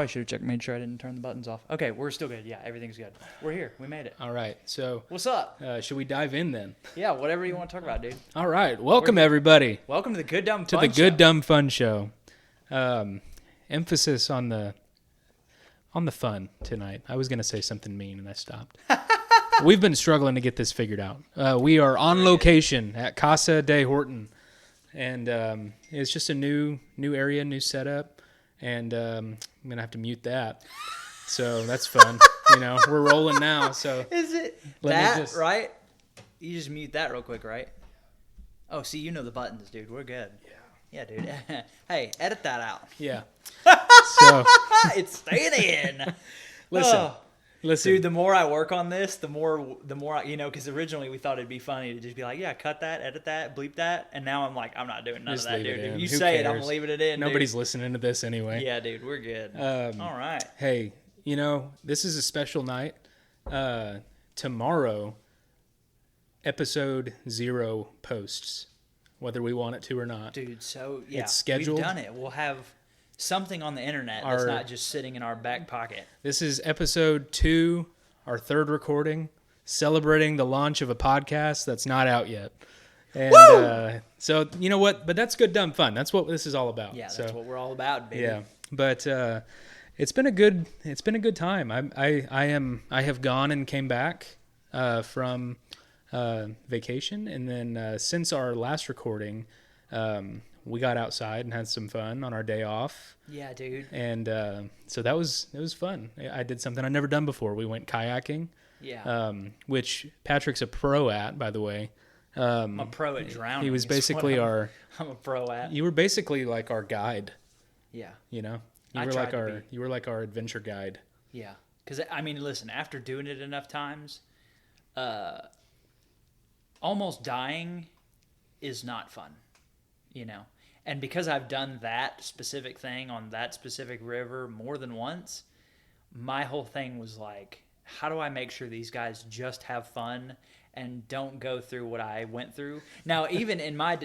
probably should have checked, made sure I didn't turn the buttons off. Okay, we're still good. Yeah, everything's good. We're here. We made it. All right. So what's up? Should we dive in then? Yeah, whatever you want to talk about, dude. All right. Welcome everybody Welcome to the Good Dumb to Fun the Good Show. Dumb Fun Show. Emphasis on the fun tonight. I was going to say something mean and I stopped. We've been struggling to get this figured out. We are on location at Casa de Horton, and it's just a new area, new setup, and I'm going to have to mute that. So that's fun. We're rolling now. So is it that right? You just mute that real quick, right? Oh, see, you know the buttons, dude. We're good. Yeah, dude. Hey, edit that out. Yeah. So it's staying in. Listen. Dude, the more I work on this, the more I, because originally we thought it'd be funny to just be like, yeah, cut that, edit that, bleep that, and now I'm like, I'm not doing none just of that, dude. If you Who say cares? it, I'm leaving it in. Nobody's dude. listening to this anyway. Yeah, dude, we're good. All right. Hey, this is a special night. Tomorrow, episode 0 posts, whether we want it to or not. Dude, so yeah, it's scheduled. We've done it. We'll have something on the internet that's not just sitting in our back pocket. This is episode 2, our third recording, celebrating the launch of a podcast that's not out yet. And so you know what? But that's good, dumb fun. That's what this is all about. Yeah, that's what we're all about, baby. Yeah, but it's been a good time. I have gone and came back from vacation, and then since our last recording, we got outside and had some fun on our day off. Yeah, dude. And so it was fun. I did something I'd never done before. We went kayaking. Yeah. Which Patrick's a pro at, by the way. I'm a pro at drowning. He was basically I'm a pro at. You were basically like our guide. Yeah. You were like our adventure guide. Yeah. Because, listen, after doing it enough times, almost dying is not fun, And because I've done that specific thing on that specific river more than once, my whole thing was like, how do I make sure these guys just have fun and don't go through what I went through? Now, even in my,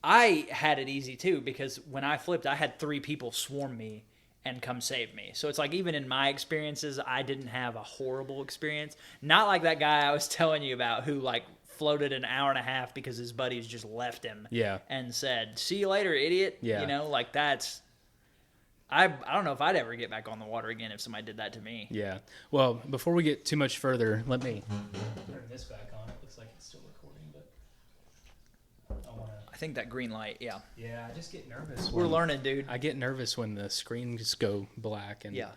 I had it easy too, because when I flipped, I had 3 people swarm me and come save me. So it's like, even in my experiences, I didn't have a horrible experience. Not like that guy I was telling you about who floated an hour and a half because his buddies just left him. Yeah. And said, see you later, idiot. Yeah. That's, I don't know if I'd ever get back on the water again if somebody did that to me. Yeah. Well, before we get too much further, let me turn this back on. It looks like it's still recording, but I think that green light, yeah. Yeah, I just get nervous. We're learning, dude. I get nervous when the screens go black. And yeah.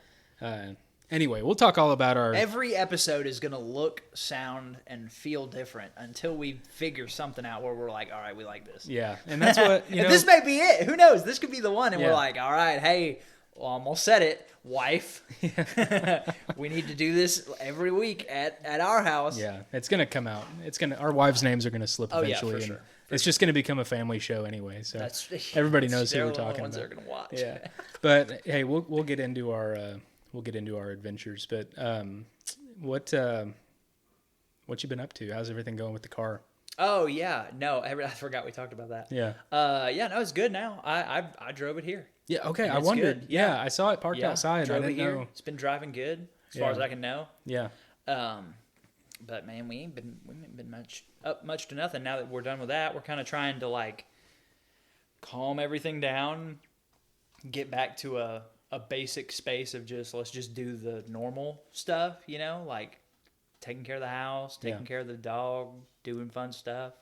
Anyway, we'll talk all about our... Every episode is going to look, sound, and feel different until we figure something out where we're like, all right, we like this. Yeah, and that's what, This may be it. Who knows? This could be the one, and Yeah. we're like, all right, hey, well, I'm going to set it, wife. We need to do this every week at our house. Yeah, it's going to come out. Our wives' names are going to slip eventually. Yeah, for sure. It's just going to become a family show anyway, so everybody knows who we're talking about. They're the ones that are going to watch. Yeah, but hey, we'll get into our adventures. But what you been up to? How's everything going with the car? Oh yeah, no, I forgot we talked about that. Yeah. No, it's good now. I drove it here. Yeah. Okay. And I it's wondered. good. Yeah, I saw it parked outside. Drove I didn't it here. know. It's been driving good as far as I can know. Yeah. But man, we ain't been much to nothing. Now that we're done with that, we're kind of trying to calm everything down, get back to a basic space of let's just do the normal stuff, taking care of the house, taking care of the dog, doing fun stuff.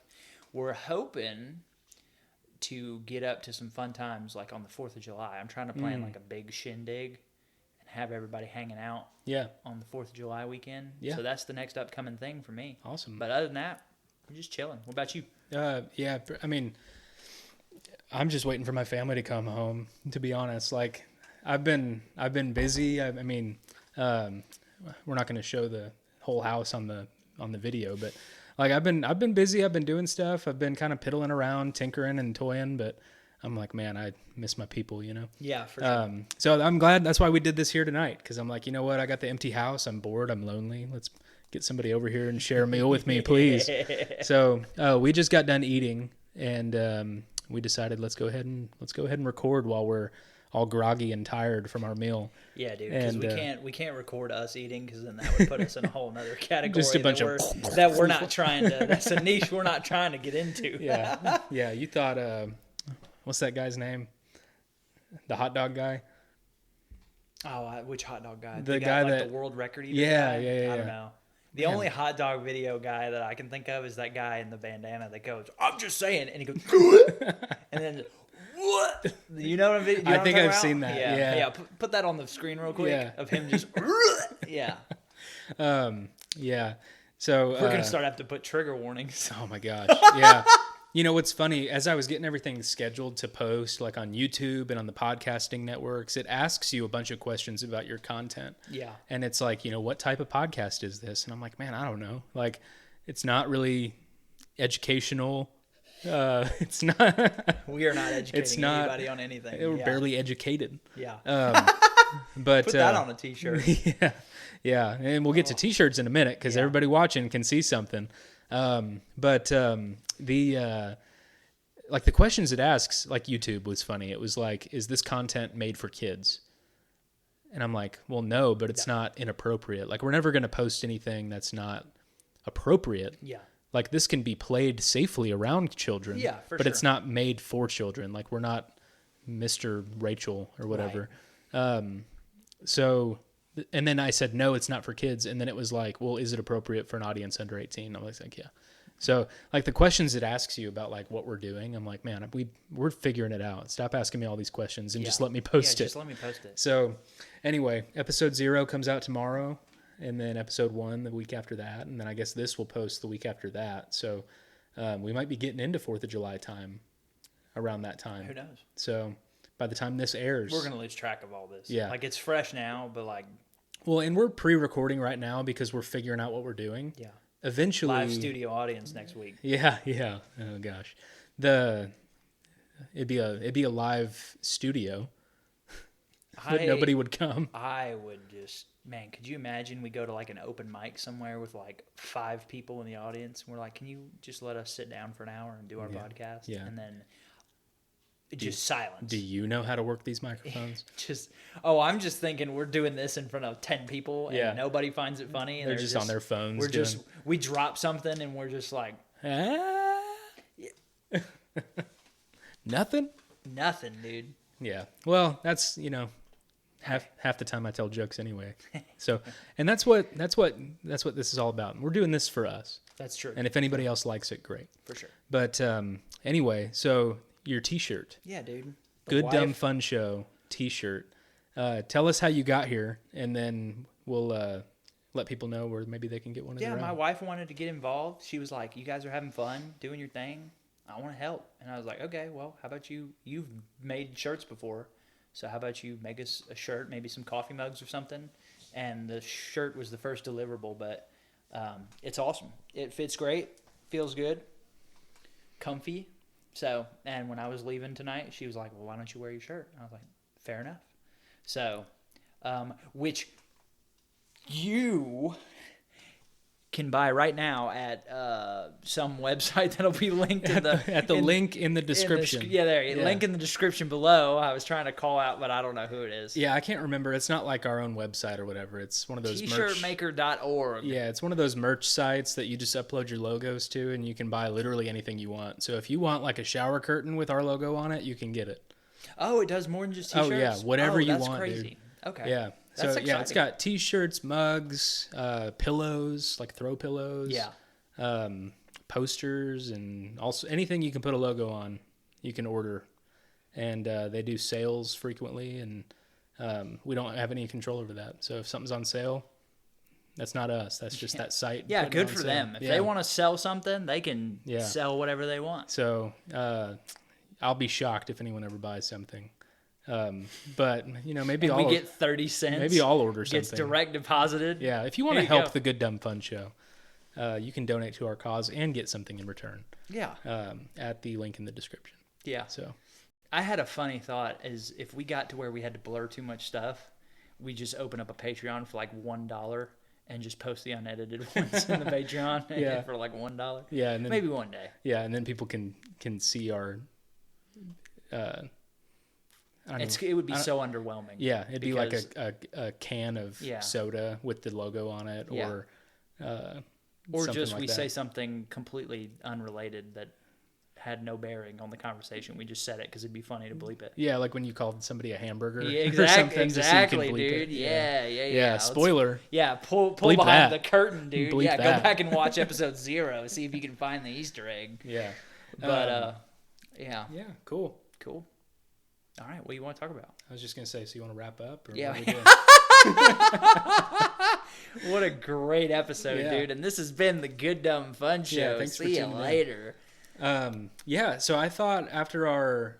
We're hoping to get up to some fun times on the 4th of July. I'm trying to plan a big shindig and have everybody hanging out on the 4th of July weekend. Yeah. So that's the next upcoming thing for me. Awesome. But other than that, we're just chilling. What about you? Yeah, I'm just waiting for my family to come home, to be honest. I've been busy. We're not going to show the whole house on the video, but I've been busy. I've been doing stuff. I've been kind of piddling around, tinkering and toying, but I'm like, man, I miss my people, Yeah, for sure. So I'm glad that's why we did this here tonight, because I'm like, you know what? I got the empty house. I'm bored. I'm lonely. Let's get somebody over here and share a meal with me, please. So we just got done eating, and we decided let's go ahead and record while we're all groggy and tired from our meal. Yeah, dude, because we can't record us eating, because then that would put us in a whole other category. Just a bunch that we're not trying to. That's a niche we're not trying to get into. Yeah, yeah. You thought, what's that guy's name? The hot dog guy. Oh, which hot dog guy? The guy like that the world record eater. Yeah, guy? yeah. I don't know. The only hot dog video guy that I can think of is that guy in the bandana that goes, "I'm just saying," and he goes, and then. What? You know what I mean? I think I've seen that. Yeah. Put that on the screen real quick of him just. Yeah. Yeah. So we're gonna have to put trigger warnings. Oh my gosh. Yeah. You know what's funny? As I was getting everything scheduled to post, like on YouTube and on the podcasting networks, it asks you a bunch of questions about your content. Yeah. And it's like, what type of podcast is this? And I'm like, man, I don't know. Like, it's not really educational. It's not. We are not educating anybody on anything. We're barely educated. Yeah. But put that on a t-shirt. Yeah, yeah, and we'll get to t-shirts in a minute because everybody watching can see something. The like the questions it asks, like YouTube was funny. It was like, is this content made for kids? And I'm like, well, no, but it's not inappropriate. Like, we're never going to post anything that's not appropriate. Yeah. Like, this can be played safely around children. Yeah, but it's not made for children. Like, we're not Mr. Rachel or whatever. Right. And then I said, no, it's not for kids. And then it was like, well, is it appropriate for an audience under 18? I was like, yeah. So, like, the questions it asks you about, like, what we're doing, I'm like, man, we're figuring it out. Stop asking me all these questions and just let me post it. Just let me post it. So, anyway, episode 0 comes out tomorrow, and then episode 1 the week after that, and then I guess this will post the week after that. So, we might be getting into 4th of July time around that time. Who knows? So, by the time this airs, we're going to lose track of all this. Yeah. Like, it's fresh now, but, like... Well, and we're pre-recording right now because we're figuring out what we're doing. Yeah. Eventually, live studio audience next week. Yeah. Oh gosh, it'd be a live studio, but nobody would come. I would just, man, could you imagine we go to like an open mic somewhere with like 5 people in the audience, and we're like, can you just let us sit down for an hour and do our podcast? Yeah. And then just silence. Do you know how to work these microphones? I'm just thinking we're doing this in front of 10 people and nobody finds it funny. And they're just on their phones. We drop something and we're just like, Nothing, dude. Yeah. Well, that's, half the time I tell jokes anyway. So, and that's what this is all about. We're doing this for us. That's true. And if anybody else likes it, great. For sure. But anyway, so your t-shirt. Yeah, dude. Good Dumb Fun Show t-shirt. Tell us how you got here, and then we'll let people know where maybe they can get one of their own. Yeah, my wife wanted to get involved. She was like, you guys are having fun doing your thing. I want to help. And I was like, okay, well, how about you've made shirts before, so how about you make us a shirt, maybe some coffee mugs or something. And the shirt was the first deliverable, but it's awesome. It fits great, feels good, comfy. So, and when I was leaving tonight, she was like, well, why don't you wear your shirt? And I was like, fair enough. So, which you can buy right now at some website that'll be linked in the link in the description. Link in the description below. I was trying to call out, but I don't know who it is. Yeah, I can't remember. It's not like our own website or whatever. It's one of those tshirtmaker.org. Yeah, it's one of those merch sites that you just upload your logos to, and you can buy literally anything you want. So if you want like a shower curtain with our logo on it, you can get it. Oh, it does more than just t-shirts? Oh yeah, whatever you want, crazy. Dude. Okay. Yeah. That's so exciting. Yeah, it's got t-shirts, mugs, pillows, like throw pillows. Yeah. Posters, and also anything you can put a logo on, you can order. And they do sales frequently, and we don't have any control over that. So if something's on sale, that's not us. That's just that site. Yeah, good for them. If they want to sell something, they can sell whatever they want. So I'll be shocked if anyone ever buys something. But maybe we get 30 cents. Maybe I'll order something. Gets direct deposited. Yeah, if you want to help the Good Dumb Fun Show, you can donate to our cause and get something in return. Yeah. At the link in the description. Yeah. So, I had a funny thought: is if we got to where we had to blur too much stuff, we just open up a Patreon for like $1 and just post the unedited ones in the Patreon for like $1. Yeah, and then, maybe one day. Yeah, and then people can see our. It would be so underwhelming. Yeah, it'd be like a can of soda with the logo on it, or just like we that. say something completely unrelated that had no bearing on the conversation. We just said it because it'd be funny to bleep it. Yeah, like when you called somebody a hamburger. Yeah, or something, exactly, just so dude. It. Yeah. Spoiler. Pull Bleep behind that. the curtain, dude. Bleep Go that. back and watch episode 0. See if you can find the Easter egg. Yeah. But yeah. Yeah. Cool. All right. What do you want to talk about? I was just gonna say. So you want to wrap up? Or Yeah. What, are we doing? What a great episode, Yeah. dude! And this has been the Good Dumb Fun Show. Yeah, thanks for See you tuning in. later. So I thought after our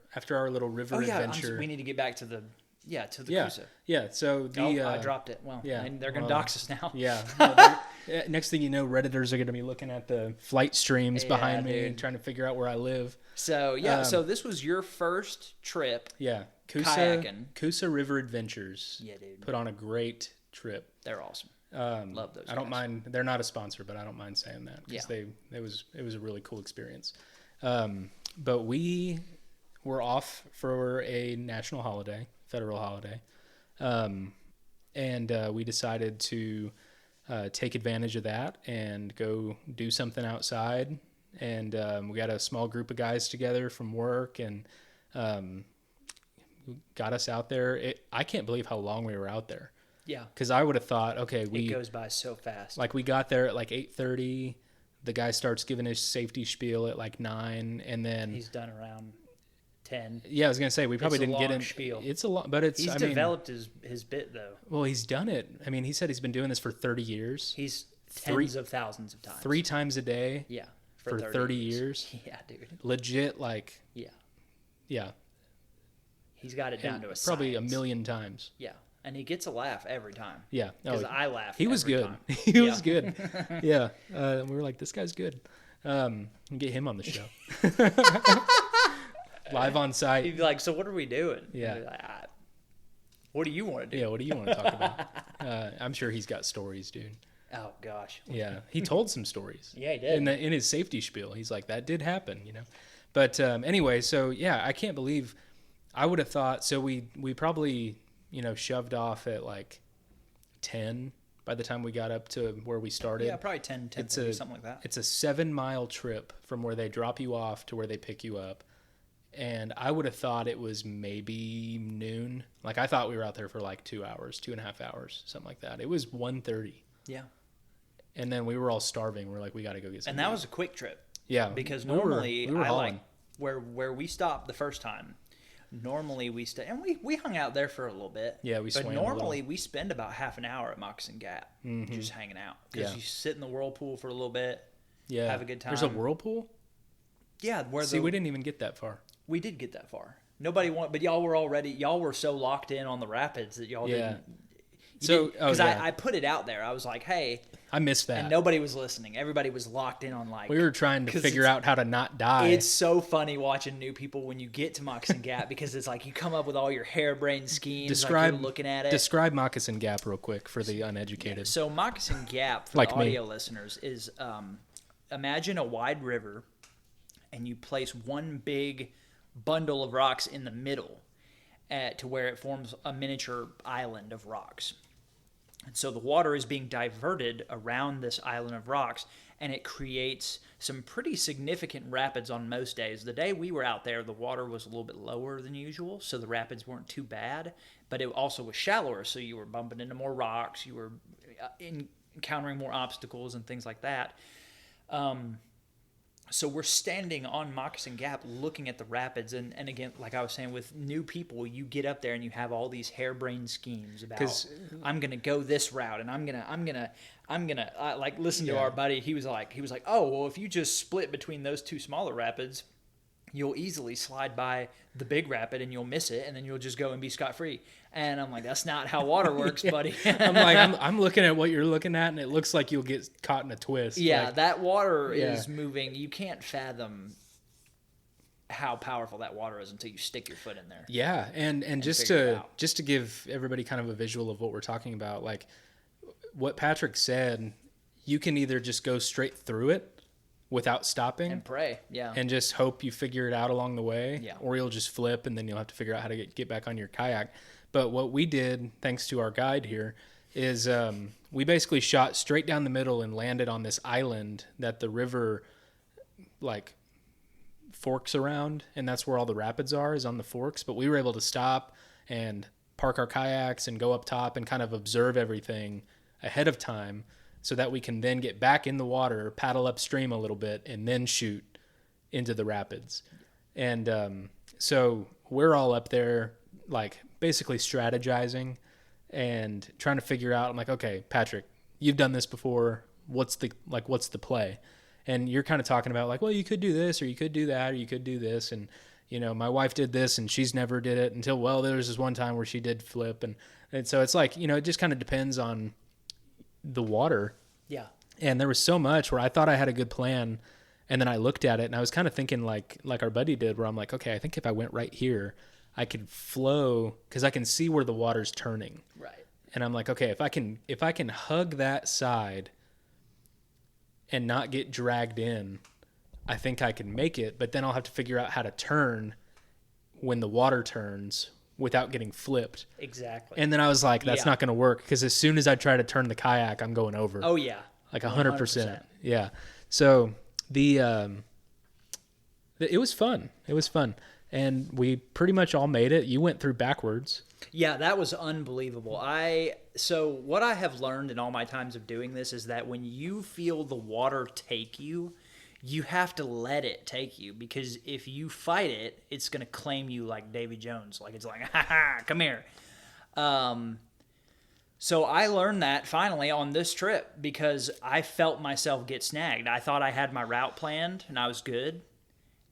little river adventure, we need to get back to the Cruiser. Yeah. So I dropped it. Well, yeah, and they're gonna dox us now. Yeah. Next thing you know, Redditors are going to be looking at the flight streams behind me and trying to figure out where I live. So so this was your first trip. Yeah, kayaking. Coosa River Adventures. Yeah, dude. Put on a great trip. They're awesome. Love those. I don't mind. They're not a sponsor, but I don't mind saying that because Yeah. it was a really cool experience. But we were off for a national holiday, federal holiday, and we decided to take advantage of that and go do something outside. And we got a small group of guys together from work and got us out there. I can't believe how long we were out there. Yeah. Because I would have thought, okay, it goes by so fast. Like we got there at like 8:30. The guy starts giving his safety spiel at like 9, and then he's done around 10. Yeah, I was gonna say we probably didn't get him. Spiel. It's a lot, but he's developed his bit though. Well, he's done it. I mean, he said he's been doing this for 30 years. He's tens of thousands of times. 3 times a day. Yeah. For 30 years. Yeah, dude. Legit, like. Yeah. Yeah. He's got it down to a probably science. 1,000,000 times. Yeah. And he gets a laugh every time. Yeah. Because I laugh. He was good. Time. He was good. Yeah. We were like, this guy's good. Get him on the show. Live on site. He'd be like, so what are we doing? Yeah. Like, what do you want to do? Yeah, what do you want to talk about? I'm sure he's got stories, dude. Oh, gosh. Yeah. He told some stories. Yeah, he did. In his safety spiel. He's like, that did happen, But anyway, so yeah, I can't believe I would have thought, so we probably, shoved off at like 10 by the time we got up to where we started. Yeah, probably 10, 30, something like that. It's a 7-mile trip from where they drop you off to where they pick you up. And I would have thought it was maybe noon. Like I thought we were out there for like 2 hours, 2.5 hours, something like that. It was 1:30. Yeah. And then we were all starving. We're like, we got to go get some. And that was a quick trip. Yeah. Because normally we were I hauling. like where we stopped the first time. Normally we stay, and we hung out there for a little bit. Yeah, we swam But a normally we spend about half an hour at Moccasin Gap just hanging out. Because you sit in the whirlpool for a little bit, have a good time. There's a whirlpool? Yeah. We didn't even get that far. We did get that far. Nobody wanted, but y'all were so locked in on the rapids that y'all didn't. Because I put it out there. I was like, hey. I missed that. And nobody was listening. Everybody was locked in on like. We were trying to figure out how to not die. It's so funny watching new people when you get to Moccasin Gap because it's like you come up with all your harebrained schemes. Like you're looking at it. Describe Moccasin Gap real quick for the uneducated. So Moccasin Gap, for like the audio listeners, is imagine a wide river and you place one big bundle of rocks in the middle to where it forms a miniature island of rocks. And so the water is being diverted around this island of rocks, and it creates some pretty significant rapids on most days. The day we were out there, the water was a little bit lower than usual, so the rapids weren't too bad, but it also was shallower, so you were bumping into more rocks, you were encountering more obstacles and things like that. So we're standing on Moccasin Gap looking at the rapids, and again, like I was saying, with new people, you get up there and you have all these harebrained schemes about I'm gonna go this route, and I'm gonna like listen to our buddy. He was like, oh well, if you just split between those two smaller rapids, you'll easily slide by the big rapid and you'll miss it, and then you'll just go and be scot-free. And I'm like, that's not how water works, buddy. I'm like, I'm looking at what you're looking at, and it looks like you'll get caught in a twist. Yeah, like, that water is moving. You can't fathom how powerful that water is until you stick your foot in there. Yeah, and just to give everybody kind of a visual of what we're talking about, like what Patrick said, you can either just go straight through it, without stopping And pray. Yeah. and just hope you figure it out along the way. Yeah. Or you'll just flip and then you'll have to figure out how to get back on your kayak. But what we did, thanks to our guide here, is we basically shot straight down the middle and landed on this island that the river like forks around, and that's where all the rapids are, is on the forks. But we were able to stop and park our kayaks and go up top and kind of observe everything ahead of time so that we can then get back in the water, paddle upstream a little bit, and then shoot into the rapids. And so we're all up there like basically strategizing and trying to figure out. I'm like, okay, Patrick, you've done this before. What's the play? And you're kind of talking about like, well, you could do this or you could do that or you could do this. And, you know, my wife did this and she's never did it until, well, there was this one time where she did flip. And so it's like, you know, it just kind of depends on the water. Yeah. And there was so much where I thought I had a good plan. And then I looked at it and I was kind of thinking like our buddy did, where I'm like, okay, I think if I went right here, I could flow because I can see where the water's turning. Right. And I'm like, okay, if I can hug that side and not get dragged in, I think I can make it. But then I'll have to figure out how to turn when the water turns without getting flipped. Exactly. And then I was like, that's not going to work because as soon as I try to turn the kayak, I'm going over. Oh yeah. Like 100%. Yeah. So it was fun. It was fun. And we pretty much all made it. You went through backwards. Yeah, that was unbelievable. So what I have learned in all my times of doing this is that when you feel the water take you, you have to let it take you, because if you fight it, it's going to claim you like Davy Jones. Like it's like, ha ha, come here. So I learned that finally on this trip because I felt myself get snagged. I thought I had my route planned and I was good.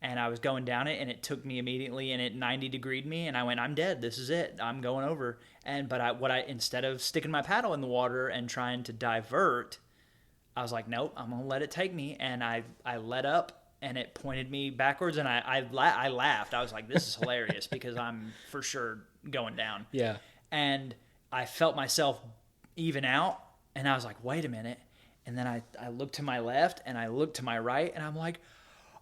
And I was going down it, and it took me immediately, and it 90-degreed me, and I went, I'm dead. This is it. I'm going over. But instead of sticking my paddle in the water and trying to divert, I was like, nope, I'm going to let it take me. And I let up, and it pointed me backwards, and I laughed. I was like, this is hilarious because I'm for sure going down. Yeah. And I felt myself even out, and I was like, wait a minute. And then I looked to my left, and I looked to my right, and I'm like,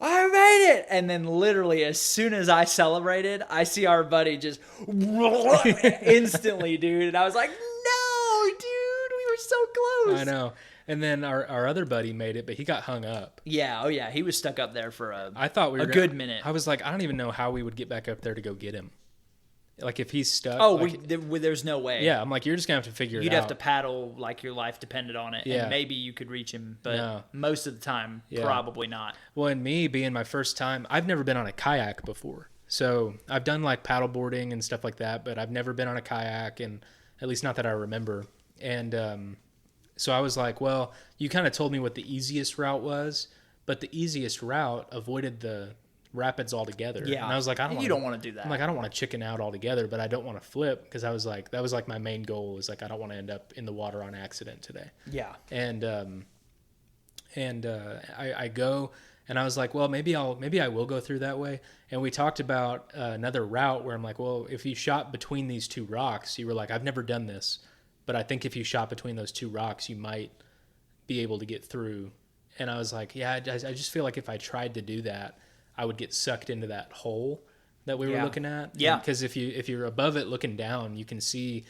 I made it! And then literally as soon as I celebrated, I see our buddy just instantly, dude. And I was like, no, dude, we were so close. I know. And then our other buddy made it, but he got hung up. Yeah, oh yeah, he was stuck up there for a good minute. I was like, I don't even know how we would get back up there to go get him. Like if he's stuck. Oh, there's no way. Yeah, I'm like, you're just going to have to figure it out. You'd have to paddle like your life depended on it. Yeah. And maybe you could reach him, but most of the time, probably not. Well, and me being my first time, I've never been on a kayak before. So I've done like paddle boarding and stuff like that, but I've never been on a kayak, and at least not that I remember. And so I was like, well, you kind of told me what the easiest route was, but the easiest route avoided the rapids altogether. Yeah. And I was like, you don't want to do that. I'm like, I don't want to chicken out altogether, but I don't want to flip, because I was like, that was like my main goal, is like, I don't want to end up in the water on accident today. Yeah. And I go, and I was like, well, maybe I will go through that way. And we talked about another route where I'm like, well, if you shot between these two rocks, you were like, I've never done this, but I think if you shot between those two rocks, you might be able to get through. And I was like, yeah, I just feel like if I tried to do that, I would get sucked into that hole that we were looking at. Yeah. Because if you're above it looking down, you can see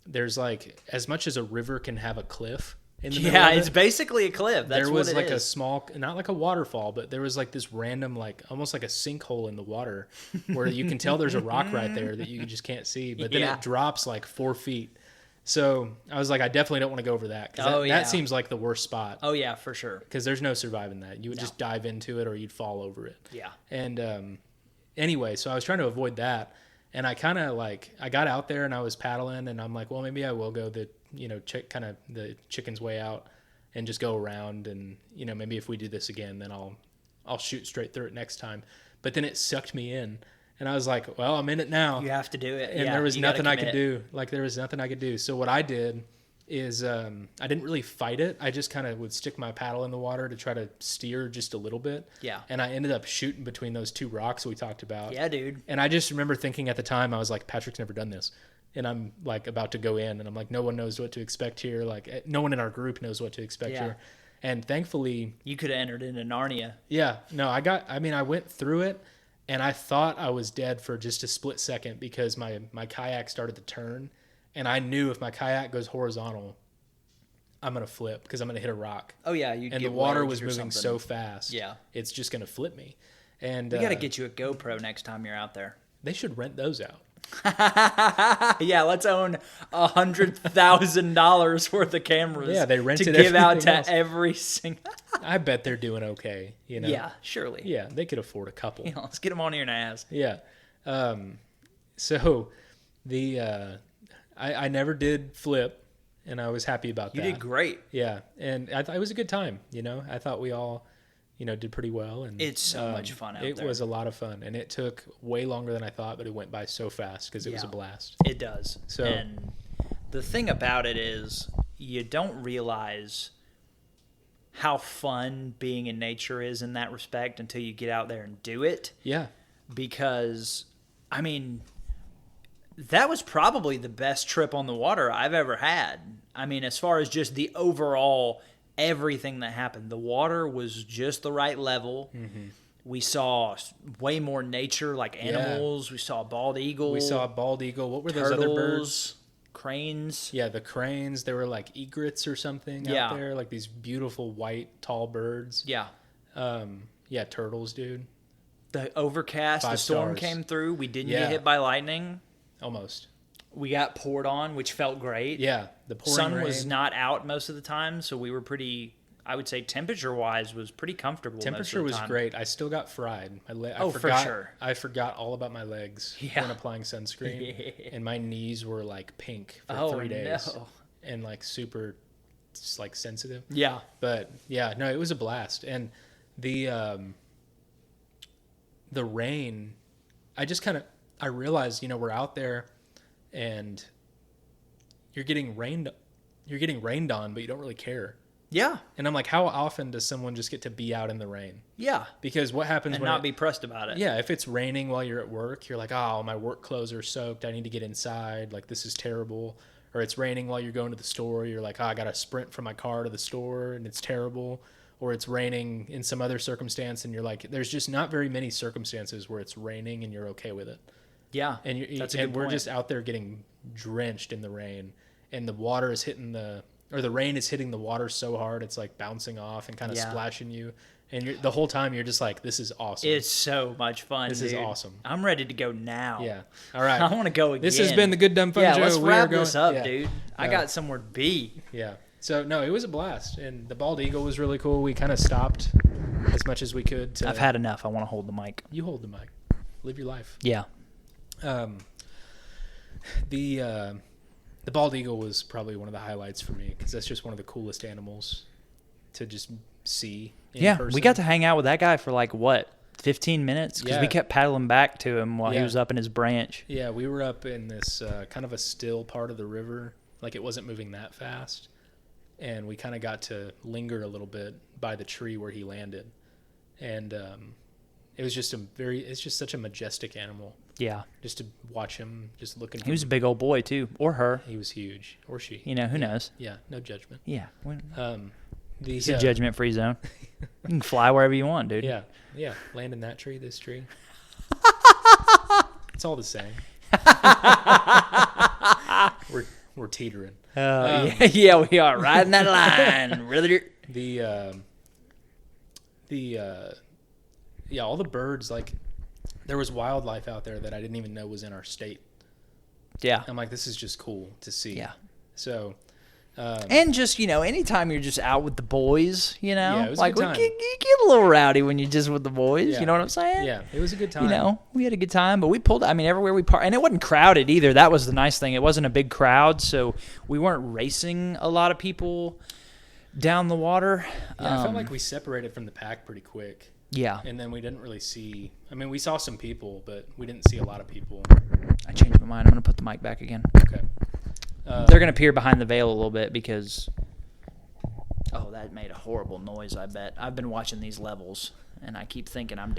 there's like, as much as a river can have a cliff in the middle of it, it's basically a cliff. That's there what was it like is. a small, not like a waterfall, but there was like this random, like almost like a sinkhole in the water where you can tell there's a rock right there that you just can't see, but then it drops like 4 feet. So I was like, I definitely don't want to go over that, because that seems like the worst spot. Oh yeah, for sure. Because there's no surviving that. You would just dive into it, or you'd fall over it. Yeah. And anyway, so I was trying to avoid that, and I kind of like, I got out there and I was paddling, and I'm like, well, maybe I will go the kind of the chicken's way out and just go around, and maybe if we do this again, then I'll shoot straight through it next time. But then it sucked me in. And I was like, well, I'm in it now. You have to do it. And there was nothing I could do. Like, there was nothing I could do. So what I did is I didn't really fight it. I just kind of would stick my paddle in the water to try to steer just a little bit. Yeah. And I ended up shooting between those two rocks we talked about. Yeah, dude. And I just remember thinking at the time, I was like, Patrick's never done this. And I'm like about to go in, and I'm like, no one knows what to expect here. Like, no one in our group knows what to expect here. And thankfully, you could have entered into Narnia. yeah, no, I went through it, and I thought I was dead for just a split second because my kayak started to turn, and I knew if my kayak goes horizontal, I'm going to flip because I'm going to hit a rock. Oh, yeah. And the water was moving so fast. Yeah. It's just going to flip me. And we got to get you a GoPro next time you're out there. They should rent those out. Yeah, let's own $100,000 worth of cameras. Yeah, they rented to give out to else. every single. I bet they're doing okay. You know. Yeah, surely. Yeah, they could afford a couple. Let's get them on your ass. Yeah. So the I never did flip, and I was happy about that. You did great. Yeah, and I thought it was a good time. You know, I thought we all, did pretty well. And it's so much fun out there. It was a lot of fun, and it took way longer than I thought, but it went by so fast because it was a blast. It does. So, and the thing about it is, you don't realize how fun being in nature is in that respect until you get out there and do it. Yeah. Because, I mean, that was probably the best trip on the water I've ever had. I mean, as far as just the overall everything that happened, the water was just the right level. Mm-hmm. We saw way more nature, like animals. Yeah. We saw a bald eagle. What were turtles, those other birds? Cranes. Yeah, the cranes. They were like egrets or something out there, like these beautiful white tall birds. Yeah. Yeah, turtles, dude. The overcast, the storm came through. We didn't get hit by lightning. Almost. We got poured on, which felt great. Yeah, the pouring sun rain. was not out most of the time, so we were pretty. I would say temperature-wise was pretty comfortable. Temperature was great. I still got fried. For sure. I forgot all about my legs when applying sunscreen, and my knees were like pink for 3 days, and like super, just like sensitive. Yeah, but yeah, no, it was a blast, and the rain. I realized, we're out there, and you're getting rained on, but you don't really care. Yeah. And I'm like, how often does someone just get to be out in the rain? Yeah. Because what happens when not be pressed about it. Yeah, if it's raining while you're at work, you're like, oh, my work clothes are soaked. I need to get inside. Like, this is terrible. Or it's raining while you're going to the store. You're like, oh, I got to sprint from my car to the store, and it's terrible. Or it's raining in some other circumstance, and you're like, there's just not very many circumstances where it's raining and you're okay with it. Yeah, and we're just out there getting drenched in the rain, and the water is the rain is hitting the water so hard it's like bouncing off and kind of splashing you, and the whole time you're just like, this is awesome. It's so much fun. This is awesome. I'm ready to go now. Yeah. All right. I want to go again. This has been the Good Dumb Fun Show. Let's wrap this up, dude. I got somewhere to be. Yeah. So no, it was a blast, and the bald eagle was really cool. We kind of stopped as much as we could. I've had enough. I want to hold the mic. You hold the mic. Live your life. Yeah. The bald eagle was probably one of the highlights for me because that's just one of the coolest animals to just see in person. We got to hang out with that guy for 15 minutes because we kept paddling back to him while he was up in his branch. Yeah, we were up in this kind of a still part of the river, like it wasn't moving that fast, and we kind of got to linger a little bit by the tree where he landed, and it was just it's just such a majestic animal. Yeah. Just to watch him, just looking. He was a big old boy too, or her. He was huge, or she. Who knows? Yeah, no judgment. Yeah. It's a judgment-free zone. You can fly wherever you want, dude. Yeah. Land in that tree, this tree. It's all the same. We're teetering. Yeah, we are riding that line. Really. All the birds, there was wildlife out there that I didn't even know was in our state. Yeah. I'm like, this is just cool to see. Yeah. So. And just, anytime you're just out with the boys, Yeah, it was a good time. You get a little rowdy when you're just with the boys. Yeah. You know what I'm saying? Yeah, it was a good time. We had a good time, but we pulled, everywhere we parked, and it wasn't crowded either. That was the nice thing. It wasn't a big crowd, so we weren't racing a lot of people down the water. Yeah, I felt like we separated from the pack pretty quick. Yeah. And then we didn't really see, we saw some people, but we didn't see a lot of people. I changed my mind. I'm going to put the mic back again. Okay. They're going to peer behind the veil a little bit because Oh, that made a horrible noise, I bet. I've been watching these levels, and I keep thinking I'm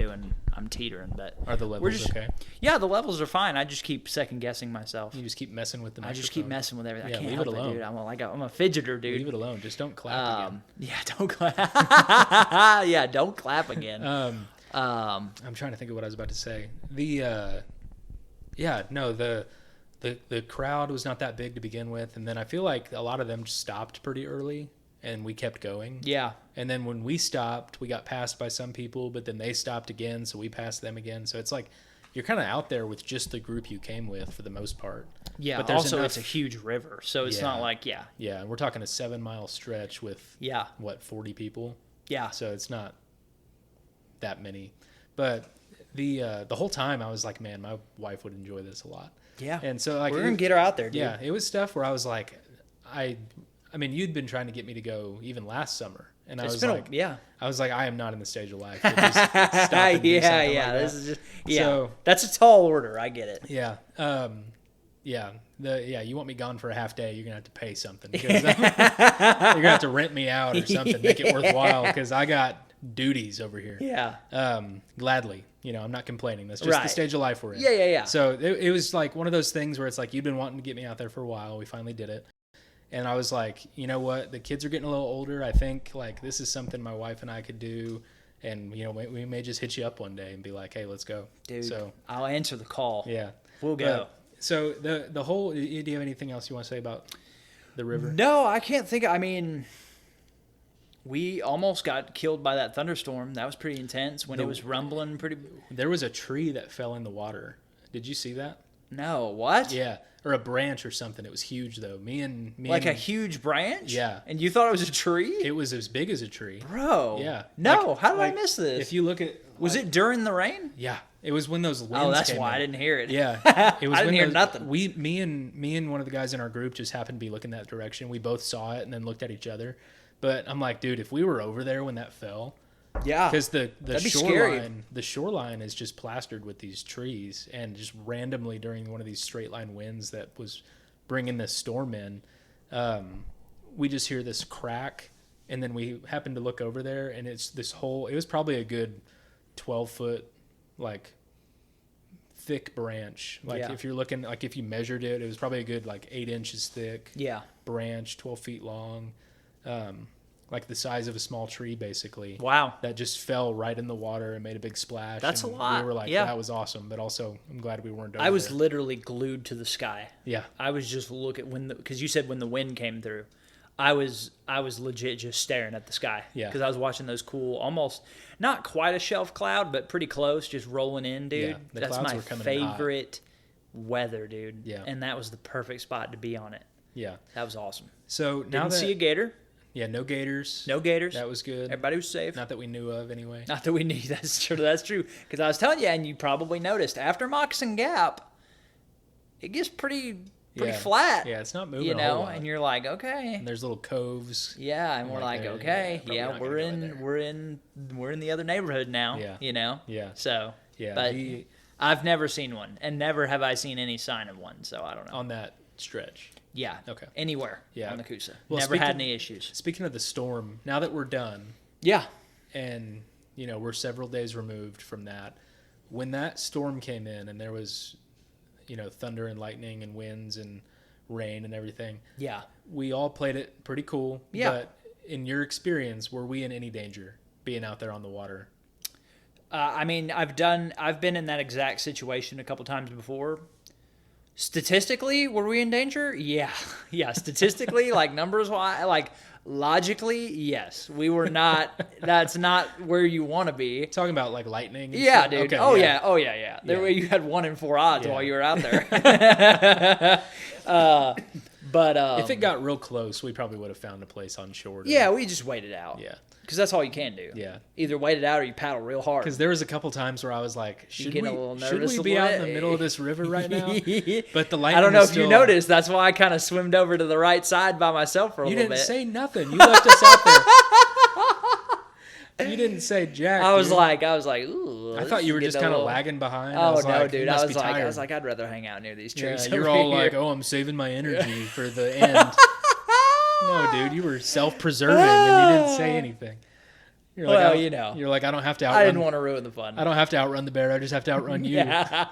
teetering, but... Are the levels okay? Yeah, the levels are fine. I just keep second-guessing myself. You just keep messing with the microphone. I just keep messing with everything. Yeah, I can't leave help it alone. dude. I'm a fidgeter, dude. Leave it alone. Just don't clap again. Yeah, don't clap. Yeah, don't clap again. I'm trying to think of what I was about to say. The crowd was not that big to begin with, and then I feel like a lot of them stopped pretty early, and we kept going. Yeah. And then when we stopped, we got passed by some people, but then they stopped again, so we passed them again. So it's like you're kind of out there with just the group you came with for the most part. Yeah, but also it's a huge river, so it's not like, Yeah, and we're talking a 7-mile stretch with, 40 people? Yeah. So it's not that many. But the whole time I was like, man, my wife would enjoy this a lot. Yeah. And so like we're going to get her out there, dude. Yeah, it was stuff where I was like, I mean, you'd been trying to get me to go even last summer, and I was like, I am not in the stage of life. To just stop and do something like this that. is just So, that's a tall order. I get it. Yeah, you want me gone for a half day? You're gonna have to pay something. Because you're gonna have to rent me out or something, make it worthwhile. Because I got duties over here. Yeah. Gladly. I'm not complaining. That's just the stage of life we're in. Yeah. So it was like one of those things where it's like, you've been wanting to get me out there for a while. We finally did it. And I was like, you know what? The kids are getting a little older. I think like this is something my wife and I could do. And, we may just hit you up one day and be like, hey, let's go. Dude, so I'll answer the call. Yeah. We'll go. So the whole, do you have anything else you want to say about the river? No, I can't think. I mean, we almost got killed by that thunderstorm. That was pretty intense when it was rumbling pretty. There was a tree that fell in the water. Did you see that? No, what? Yeah, or a branch or something. It was huge though. Me and a huge branch? Yeah. And you thought it was a tree? It was as big as a tree. Bro. Yeah. No, how did I miss this? If you look at... Was it during the rain? Yeah. It was when those winds Oh, that's came why in. I didn't hear it. Yeah. It was I didn't hear nothing. Me and one of the guys in our group just happened to be looking that direction. We both saw it and then looked at each other. But I'm like, dude, if we were over there when that fell... Yeah, because the scary. shoreline is just plastered with these trees, and just randomly during one of these straight line winds that was bringing this storm in, we just hear this crack, and then we happen to look over there, and it's this whole. It was probably a good 12-foot, like thick branch. Like if you're looking, like if you measured it, it was probably a good like 8 inches thick. Yeah, branch, 12 feet long. Like the size of a small tree, basically. Wow. That just fell right in the water and made a big splash. That's and a lot. We were like, that was awesome. But also, I'm glad we weren't over I was there. literally glued to the sky. Yeah. I was just looking because you said when the wind came through. I was legit just staring at the sky. Yeah. Because I was watching those cool, almost not quite a shelf cloud, but pretty close, just rolling in, dude. Yeah, the That's clouds my were coming favorite weather, dude. Yeah. And that was the perfect spot to be on it. Yeah. That was awesome. So now Didn't see a gator. Yeah, no gators. No gators. That was good. Everybody was safe. Not that we knew of, anyway. Not that we knew. That's true. That's true. Because I was telling you, and you probably noticed, after Moccasin Gap, it gets pretty flat. Yeah, it's not moving a whole lot. And you're like, okay. And there's little coves. Yeah, and we're like, okay, we're in the other neighborhood now. Yeah. Yeah. So yeah, but I've never seen one, and never have I seen any sign of one. So I don't know on that stretch. Yeah. Okay. Anywhere. Yeah. On the Coosa. Well, never had any issues. Speaking of the storm, now that we're done. Yeah. And we're several days removed from that. When that storm came in and there was, thunder and lightning and winds and rain and everything. Yeah. We all played it pretty cool. Yeah. But in your experience, were we in any danger being out there on the water? I mean, I've been in that exact situation a couple times before. Statistically, were we in danger? Yeah. Statistically, like numbers wise, like logically, yes. We were not. That's not where you want to be. Talking about like lightning. Yeah, dude. Okay, Oh yeah. There way you had 1 in 4 odds while you were out there. But if it got real close, we probably would have found a place on shore. We just waited out. Yeah. Because that's all you can do. Yeah. Either wait it out or you paddle real hard. Because there was a couple times where I was like, should we be out in the middle of this river right now? But the lightning I don't know if you noticed. That's why I kind of swimmed over to the right side by myself for a little bit. You didn't say nothing. You left us out there. You didn't say jack. I was like, ooh. I thought you were just kind of lagging behind. Oh no, dude. I was like, I'd rather hang out near these trees. Yeah, you're all like, oh, I'm saving my energy for the end. No, dude, you were self-preserving and you didn't say anything. You're like, Well, you know. You're like, I don't have to outrun. I didn't want to ruin the fun. I don't have to outrun the bear. I just have to outrun you. Yeah.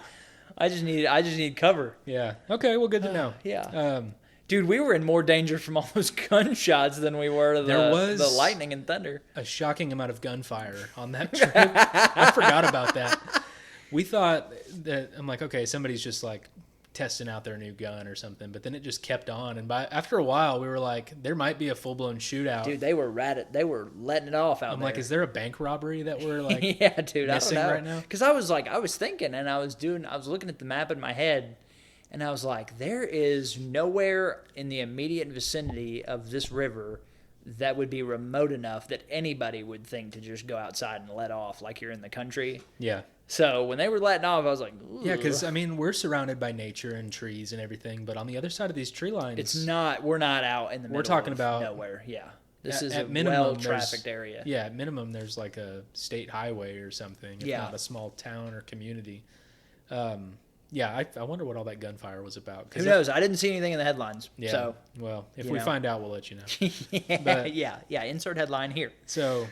I just need cover. Yeah. Okay. Well, good to know. Yeah. Dude, we were in more danger from all those gunshots than we were the lightning and thunder. A shocking amount of gunfire on that trip. I forgot about that. We thought that, I'm like, okay, somebody's just like testing out their new gun or something, but then it just kept on, and after a while we were like, there might be a full-blown shootout. Dude, they were letting it off out there. I'm like, is there a bank robbery that we're like yeah, dude, missing I don't know. right now? Because I was thinking, and I was looking at the map in my head, and I was like, there is nowhere in the immediate vicinity of this river that would be remote enough that anybody would think to just go outside and let off like you're in the country. Yeah. So when they were letting off, I was like, ooh. Yeah, because, I mean, we're surrounded by nature and trees and everything, but on the other side of these tree lines... we're not out in the middle we're talking about nowhere, yeah. This is at a minimum, well-trafficked area. Yeah, at minimum, there's like a state highway or something, if not a small town or community. Yeah, I wonder what all that gunfire was about. Who knows? I didn't see anything in the headlines. Yeah, so, well, if we find out, we'll let you know. yeah, insert headline here. So,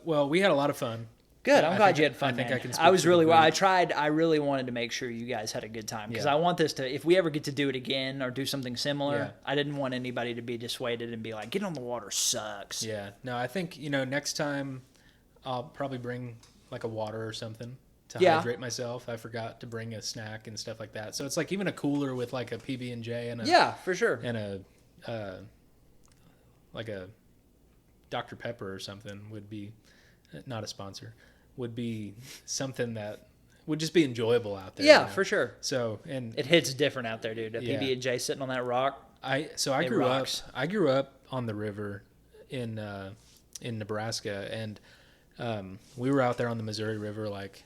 well, we had a lot of fun. Good. I'm glad you had fun. I was really well. I really wanted to make sure you guys had a good time because I want this to. If we ever get to do it again or do something similar, I didn't want anybody to be dissuaded and be like, "Getting on the water sucks." Yeah. No, I think next time I'll probably bring like a water or something to hydrate myself. I forgot to bring a snack and stuff like that. So it's like even a cooler with like a PB&J and for sure, and a like a Dr. Pepper or something would be not a sponsor. Would be something that would just be enjoyable out there. Yeah, for sure. So and it hits different out there, dude. A PB&J sitting on that rock. I grew up on the river in Nebraska, and we were out there on the Missouri River like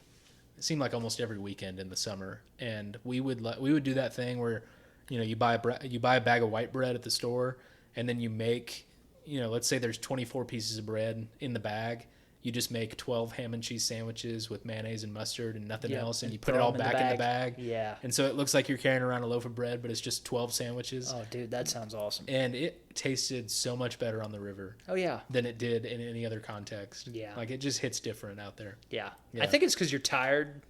it seemed like almost every weekend in the summer, and we would do that thing where you buy a bag of white bread at the store, and then you make let's say there's 24 pieces of bread in the bag. You just make 12 ham and cheese sandwiches with mayonnaise and mustard and nothing else, and you put it all back in the bag. Yeah. And so it looks like you're carrying around a loaf of bread, but it's just 12 sandwiches. Oh, dude, that sounds awesome. And it tasted so much better on the river. Oh, yeah. Than it did in any other context. Yeah. Like it just hits different out there. Yeah. I think it's because you're tired.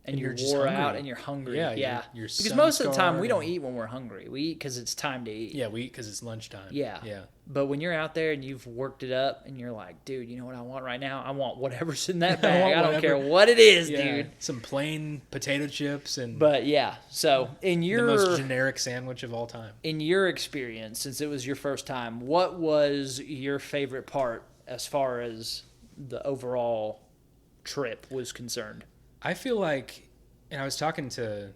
And you're wore out and you're hungry. Yeah. You're because most of the time we don't eat when we're hungry. We eat because it's time to eat. Yeah, we eat because it's lunchtime. Yeah. But when you're out there and you've worked it up and you're like, dude, you know what I want right now? I want whatever's in that bag. I don't care what it is, dude. Some plain potato chips and. But yeah, so in the most generic sandwich of all time. In your experience, since it was your first time, what was your favorite part as far as the overall trip was concerned? I feel like, and I was talking to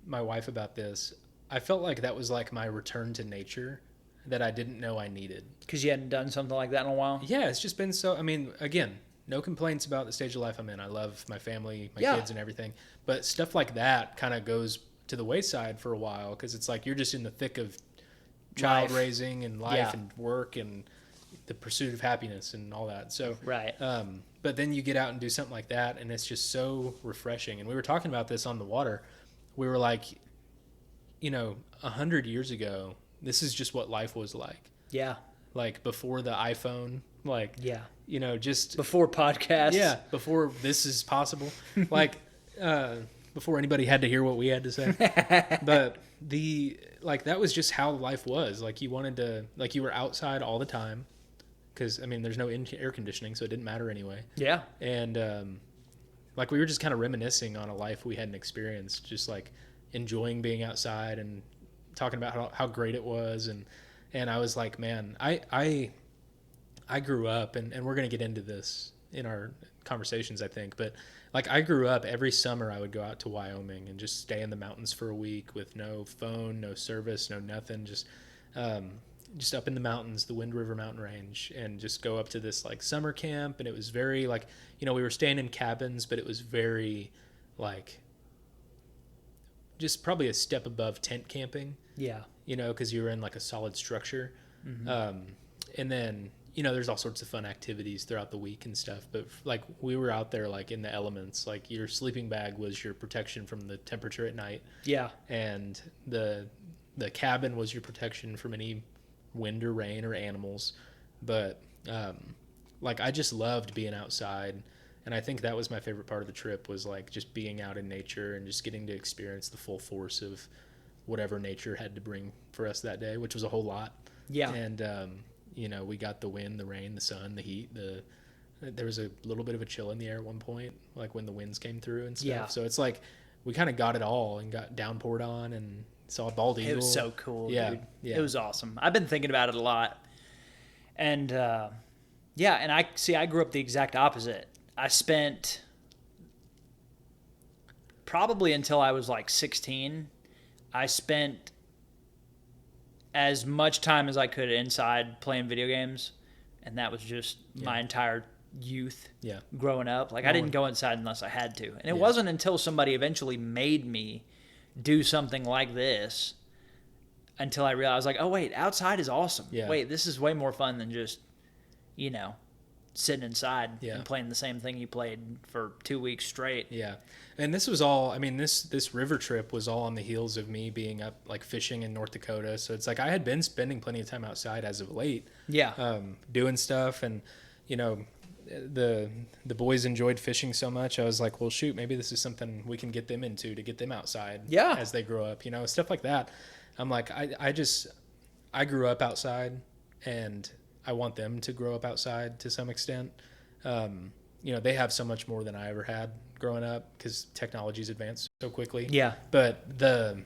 my wife about this, I felt like that was like my return to nature that I didn't know I needed. Because you hadn't done something like that in a while? Yeah, it's just been so, I mean, again, no complaints about the stage of life I'm in. I love my family, my kids and everything. But stuff like that kind of goes to the wayside for a while because it's like you're just in the thick of child raising and life and work and the pursuit of happiness and all that. So, but then you get out and do something like that, and it's just so refreshing. And we were talking about this on the water. We were like, 100 years ago, this is just what life was like. Yeah. Like before the iPhone, just before podcasts. Yeah. Before this is possible. Before anybody had to hear what we had to say. But that was just how life was. Like you wanted to, you were outside all the time. Because, I mean, there's no air conditioning, so it didn't matter anyway. Yeah. And, we were just kind of reminiscing on a life we hadn't experienced, just, enjoying being outside and talking about how great it was. And I was like, man, I grew up, and we're going to get into this in our conversations, I think. But, I grew up, every summer I would go out to Wyoming and just stay in the mountains for a week with no phone, no service, no nothing, just up in the mountains, the Wind River Mountain Range, and just go up to this summer camp. And it was very we were staying in cabins, but it was very just probably a step above tent camping. Yeah. Because you were in a solid structure. Mm-hmm. And then, there's all sorts of fun activities throughout the week and stuff. But we were out there in the elements, your sleeping bag was your protection from the temperature at night. Yeah. And the cabin was your protection from any wind or rain or animals, but like I just loved being outside. And I think that was my favorite part of the trip, was like just being out in nature and just getting to experience the full force of whatever nature had to bring for us that day, which was a whole lot. Yeah. And, you know, we got the wind, the rain, the sun, the heat, there was a little bit of a chill in the air at one point, like when the winds came through and stuff. Yeah. So it's like we kind of got it all and got downpoured on and saw a bald eagle. It was so cool, yeah, dude. Yeah. It was awesome. I've been thinking about it a lot. And, yeah, and I grew up the exact opposite. I spent probably until I was like 16, I spent as much time as I could inside playing video games, and that was just my entire youth growing up. Like I didn't go inside unless I had to. And it wasn't until somebody eventually made me do something like this until I realized, like, oh wait, outside is awesome. Yeah. Wait, this is way more fun than just, you know, sitting inside and playing the same thing you played for 2 weeks straight. Yeah. And this was all, I mean, this river trip was all on the heels of me being up like fishing in North Dakota. So it's like I had been spending plenty of time outside as of late. Yeah. Doing stuff, and you know, the boys enjoyed fishing so much. I was like, well, shoot, maybe this is something we can get them into to get them outside as they grow up, you know, stuff like that. I'm like, I grew up outside, and I want them to grow up outside to some extent. You know, they have so much more than I ever had growing up because technology's advanced so quickly. Yeah. But the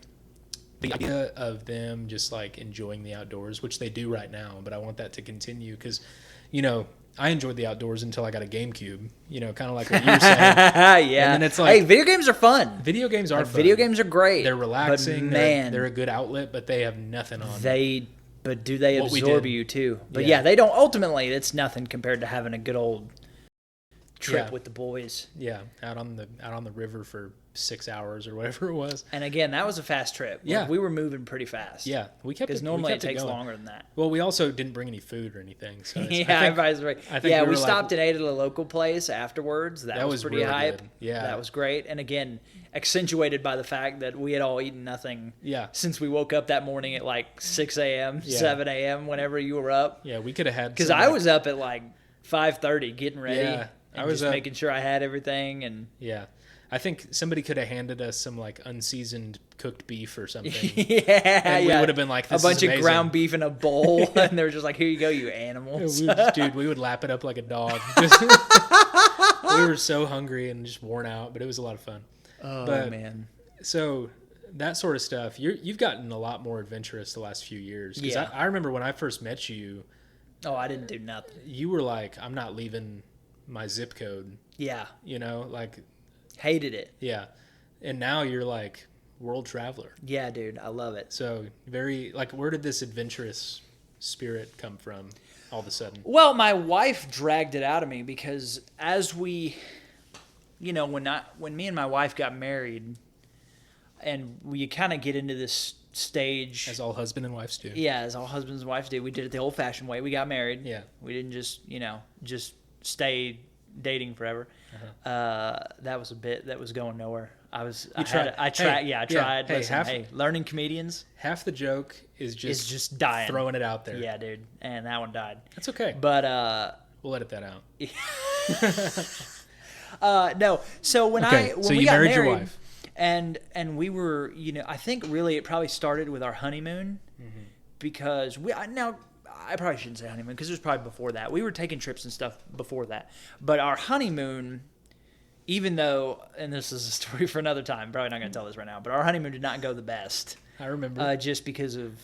idea of them just like enjoying the outdoors, which they do right now, but I want that to continue because, you know, I enjoyed the outdoors until I got a GameCube, you know, kind of like what you were saying. Yeah. And then it's like, hey, video games are fun. Video games are fun. Video games are great. They're relaxing. But man, they're a good outlet, but they have nothing on. But do they what we absorb did. you too? But yeah, they don't. Ultimately, it's nothing compared to having a good old trip with the boys. Yeah, out on the river for 6 hours or whatever it was. And again, that was a fast trip. Yeah, we were moving pretty fast. Yeah, we kept because normally it takes longer than that. Well, we also didn't bring any food or anything. So everybody's right. We stopped like, and ate at a local place afterwards. That was pretty really hype. Good. Yeah, that was great. And again, accentuated by the fact that we had all eaten nothing. Yeah. Since we woke up that morning at like 6 a.m., 7 a.m. whenever you were up. Yeah, we could have had. Because I was up at like 5:30 getting ready. Yeah. I was just making sure I had everything. And yeah, I think somebody could have handed us some like unseasoned cooked beef or something. And we would have been like, this a bunch is of ground beef in a bowl, and they were just like, "Here you go, you animals." Dude, we would lap it up like a dog. We were so hungry and just worn out, but it was a lot of fun. Oh man! So that sort of stuff, you've gotten a lot more adventurous the last few years. Because I remember when I first met you. Oh, I didn't do nothing. You were like, I'm not leaving my zip code. Yeah. You know, like. Hated it. Yeah. And now you're like world traveler. Yeah, dude. I love it. So very, like, where did this adventurous spirit come from all of a sudden? Well, my wife dragged it out of me because as we, you know, when me and my wife got married and we kind of get into this stage. As all husband and wives do. Yeah, as all husbands and wives do. We did it the old-fashioned way. We got married. Yeah. We didn't just, just stay dating forever. That was a bit that was going nowhere. I tried. Learning comedians. Half the joke is just dying. Throwing it out there. Yeah, dude. And that one died. That's okay. But we'll edit that out. No. So when we got married, your wife. And we were, I think really it probably started with our honeymoon because I probably shouldn't say honeymoon because it was probably before that. We were taking trips and stuff before that. But our honeymoon, even though, and this is a story for another time, probably not going to tell this right now, but our honeymoon did not go the best. I remember. Just because of,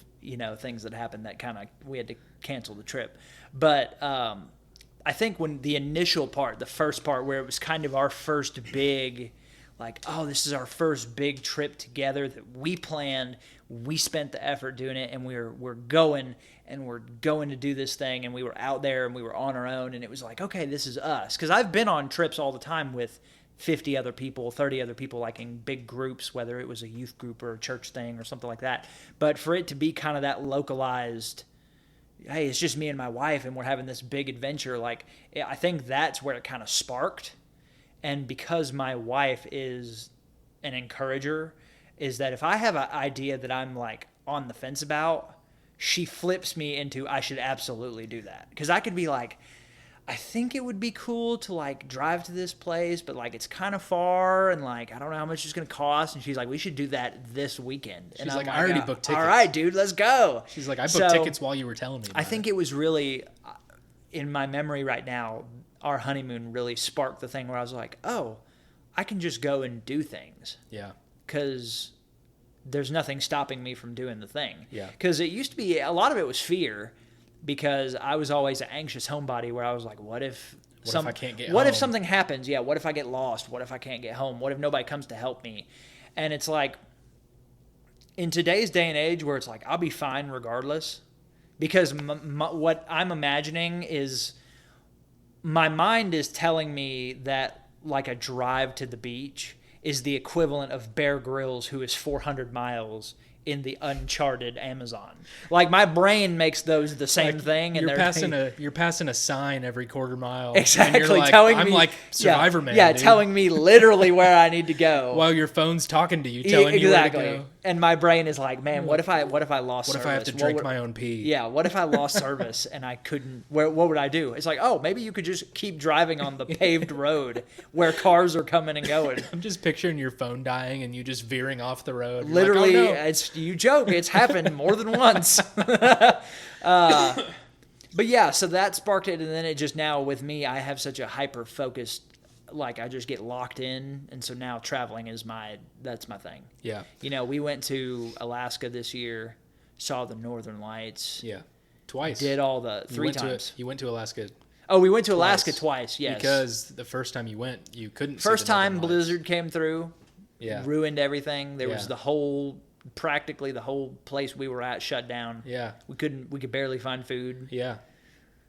things that happened that kind of, we had to cancel the trip. But I think when the initial part, the first part where it was kind of our first big, like, oh, this is our first big trip together that we planned. We spent the effort doing it, and we're going to do this thing, and we were out there, and we were on our own, and it was like, okay, this is us. Because I've been on trips all the time with 50 other people, 30 other people, like in big groups, whether it was a youth group or a church thing or something like that. But for it to be kind of that localized, hey, it's just me and my wife, and we're having this big adventure, like, I think that's where it kind of sparked. And because my wife is an encourager, is that if I have an idea that I'm like on the fence about, she flips me into I should absolutely do that. Because I could be like, I think it would be cool to like drive to this place, but like it's kind of far and like I don't know how much it's going to cost. And she's like, we should do that this weekend. She's and I'm like, I already booked tickets. All right, dude, let's go. She's like, I booked tickets while you were telling me. I think it was really, in my memory right now, our honeymoon really sparked the thing where I was like, oh, I can just go and do things. Yeah. Because there's nothing stopping me from doing the thing. Yeah. Because it used to be, a lot of it was fear. Because I was always an anxious homebody where I was like, what if I can't get what home? If something happens? Yeah, what if I get lost? What if I can't get home? What if nobody comes to help me? And it's like, in today's day and age where it's like, I'll be fine regardless. Because what I'm imagining is, my mind is telling me that like a drive to the beach is the equivalent of Bear Grylls, who is 400 miles in the uncharted Amazon. Like my brain makes those the same thing, and you're passing a sign every quarter mile. Exactly, and you're like, telling I'm me, like Survivor Man. Yeah, dude. telling me literally where I need to go while your phone's talking to you, telling you where to go. And my brain is like, man, what if I lost service? What if I have to drink my own pee? Yeah, what if I lost service and I couldn't? What would I do? It's like, oh, maybe you could just keep driving on the paved road where cars are coming and going. I'm just picturing your phone dying and you just veering off the road. You're Literally, like, oh, no. you joke. It's happened more than once. But yeah, so that sparked it, and then it just now with me, I have such a hyper focused, like I just get locked in, and so now traveling is that's my thing. Yeah. You know, we went to Alaska this year, saw the Northern Lights. Yeah. Twice. Did all the three times. You went to Alaska. Oh, we went to Alaska twice. Yes. Because the first time you went, you couldn't. First see the time Northern Lights. blizzard came through. Yeah. Ruined everything. There was practically the whole place we were at shut down. Yeah. We could barely find food. Yeah.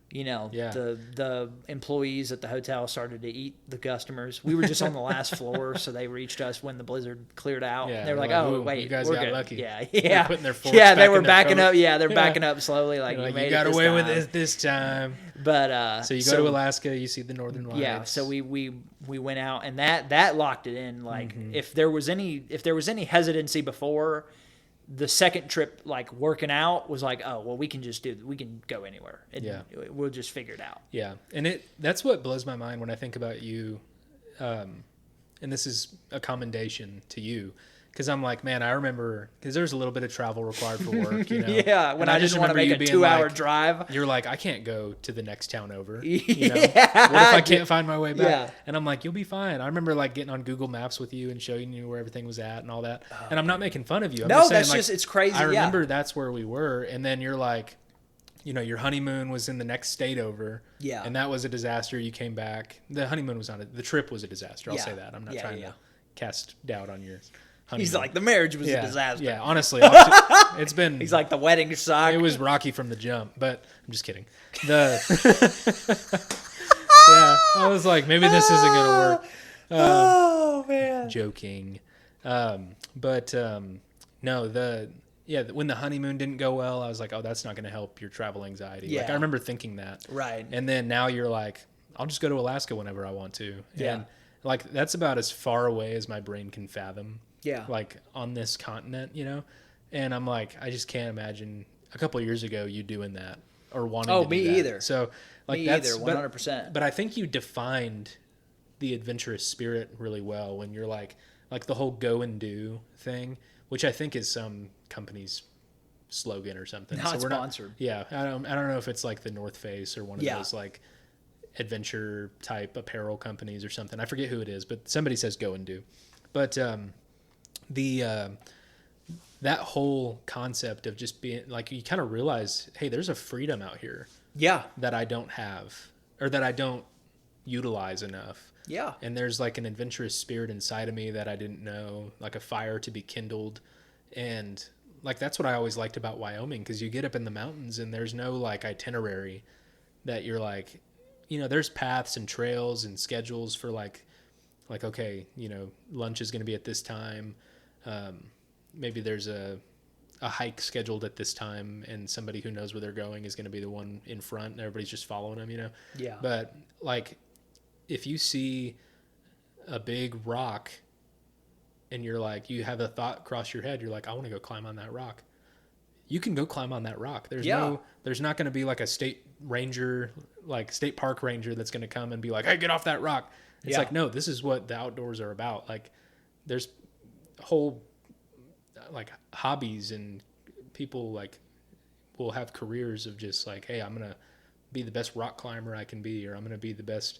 You know, Yeah. the employees at the hotel started to eat the customers. We were just on the last floor, so they reached us when the blizzard cleared out. Yeah, They were like, "Oh, wait, you guys we're got good." lucky. Yeah, They're putting their forks yeah, they back were in their backing coat. up. Yeah, they're Yeah. backing up slowly. Like, Like, you made you got it away with time. it this time. But so you go to Alaska, you see the Northern Lights. Yeah, so we went out, and that locked it in. Like if there was any hesitancy before, the second trip, like working out, was like, oh well, we can go anywhere. We'll just figure it out. Yeah, and that's what blows my mind when I think about you, and this is a commendation to you. Because I'm like, man, I remember, because there's a little bit of travel required for work, you know? Yeah, when I just want to make a 2-hour drive. You're like, I can't go to the next town over. You know? Yeah. What if I can't find my way back? Yeah. And I'm like, you'll be fine. I remember like getting on Google Maps with you and showing you where everything was at and all that. And I'm not making fun of you. I'm just saying, that's just, it's crazy. I remember that's where we were. And then you're like, you know, your honeymoon was in the next state over. Yeah. And that was a disaster. You came back. The honeymoon was the trip was a disaster. I'll say that. I'm not trying to cast doubt on your honeymoon. He's like, the marriage was a disaster. Yeah, honestly. It's been... He's like, the wedding sucked. It was rocky from the jump, but I'm just kidding. Yeah, I was like, maybe this isn't going to work. Oh, man. Joking. No, when the honeymoon didn't go well, I was like, oh, that's not going to help your travel anxiety. Yeah. Like, I remember thinking that. Right. And then now you're like, I'll just go to Alaska whenever I want to. Yeah. And like, that's about as far away as my brain can fathom. Yeah. Like, on this continent, you know? And I'm like, I just can't imagine a couple of years ago you doing that or wanting to do that. me either. So, like, Me that's... either, 100%. But I think you defined the adventurous spirit really well when you're like the whole go and do thing, which I think is some company's slogan or something. Not we're sponsored. Yeah. I don't know if it's like the North Face or one of those like adventure type apparel companies or something. I forget who it is, but somebody says go and do. But that whole concept of just being like, you kind of realize, hey, there's a freedom out here that I don't have or that I don't utilize enough. Yeah. And there's like an adventurous spirit inside of me that I didn't know, like a fire to be kindled. And like, that's what I always liked about Wyoming, because you get up in the mountains and there's no like itinerary that you're like, you know, there's paths and trails and schedules for like, okay, you know, lunch is going to be at this time. Maybe there's a hike scheduled at this time, and somebody who knows where they're going is going to be the one in front, and everybody's just following them, you know? Yeah. But like, if you see a big rock and you're like, you have a thought cross your head, you're like, I want to go climb on that rock. you can go climb on that rock. There's not going to be like a state park ranger that's going to come and be like, hey, get off that rock. It's like, no, this is what the outdoors are about. Like, there's whole like hobbies, and people like will have careers of just like, hey, I'm going to be the best rock climber I can be, or I'm going to be the best,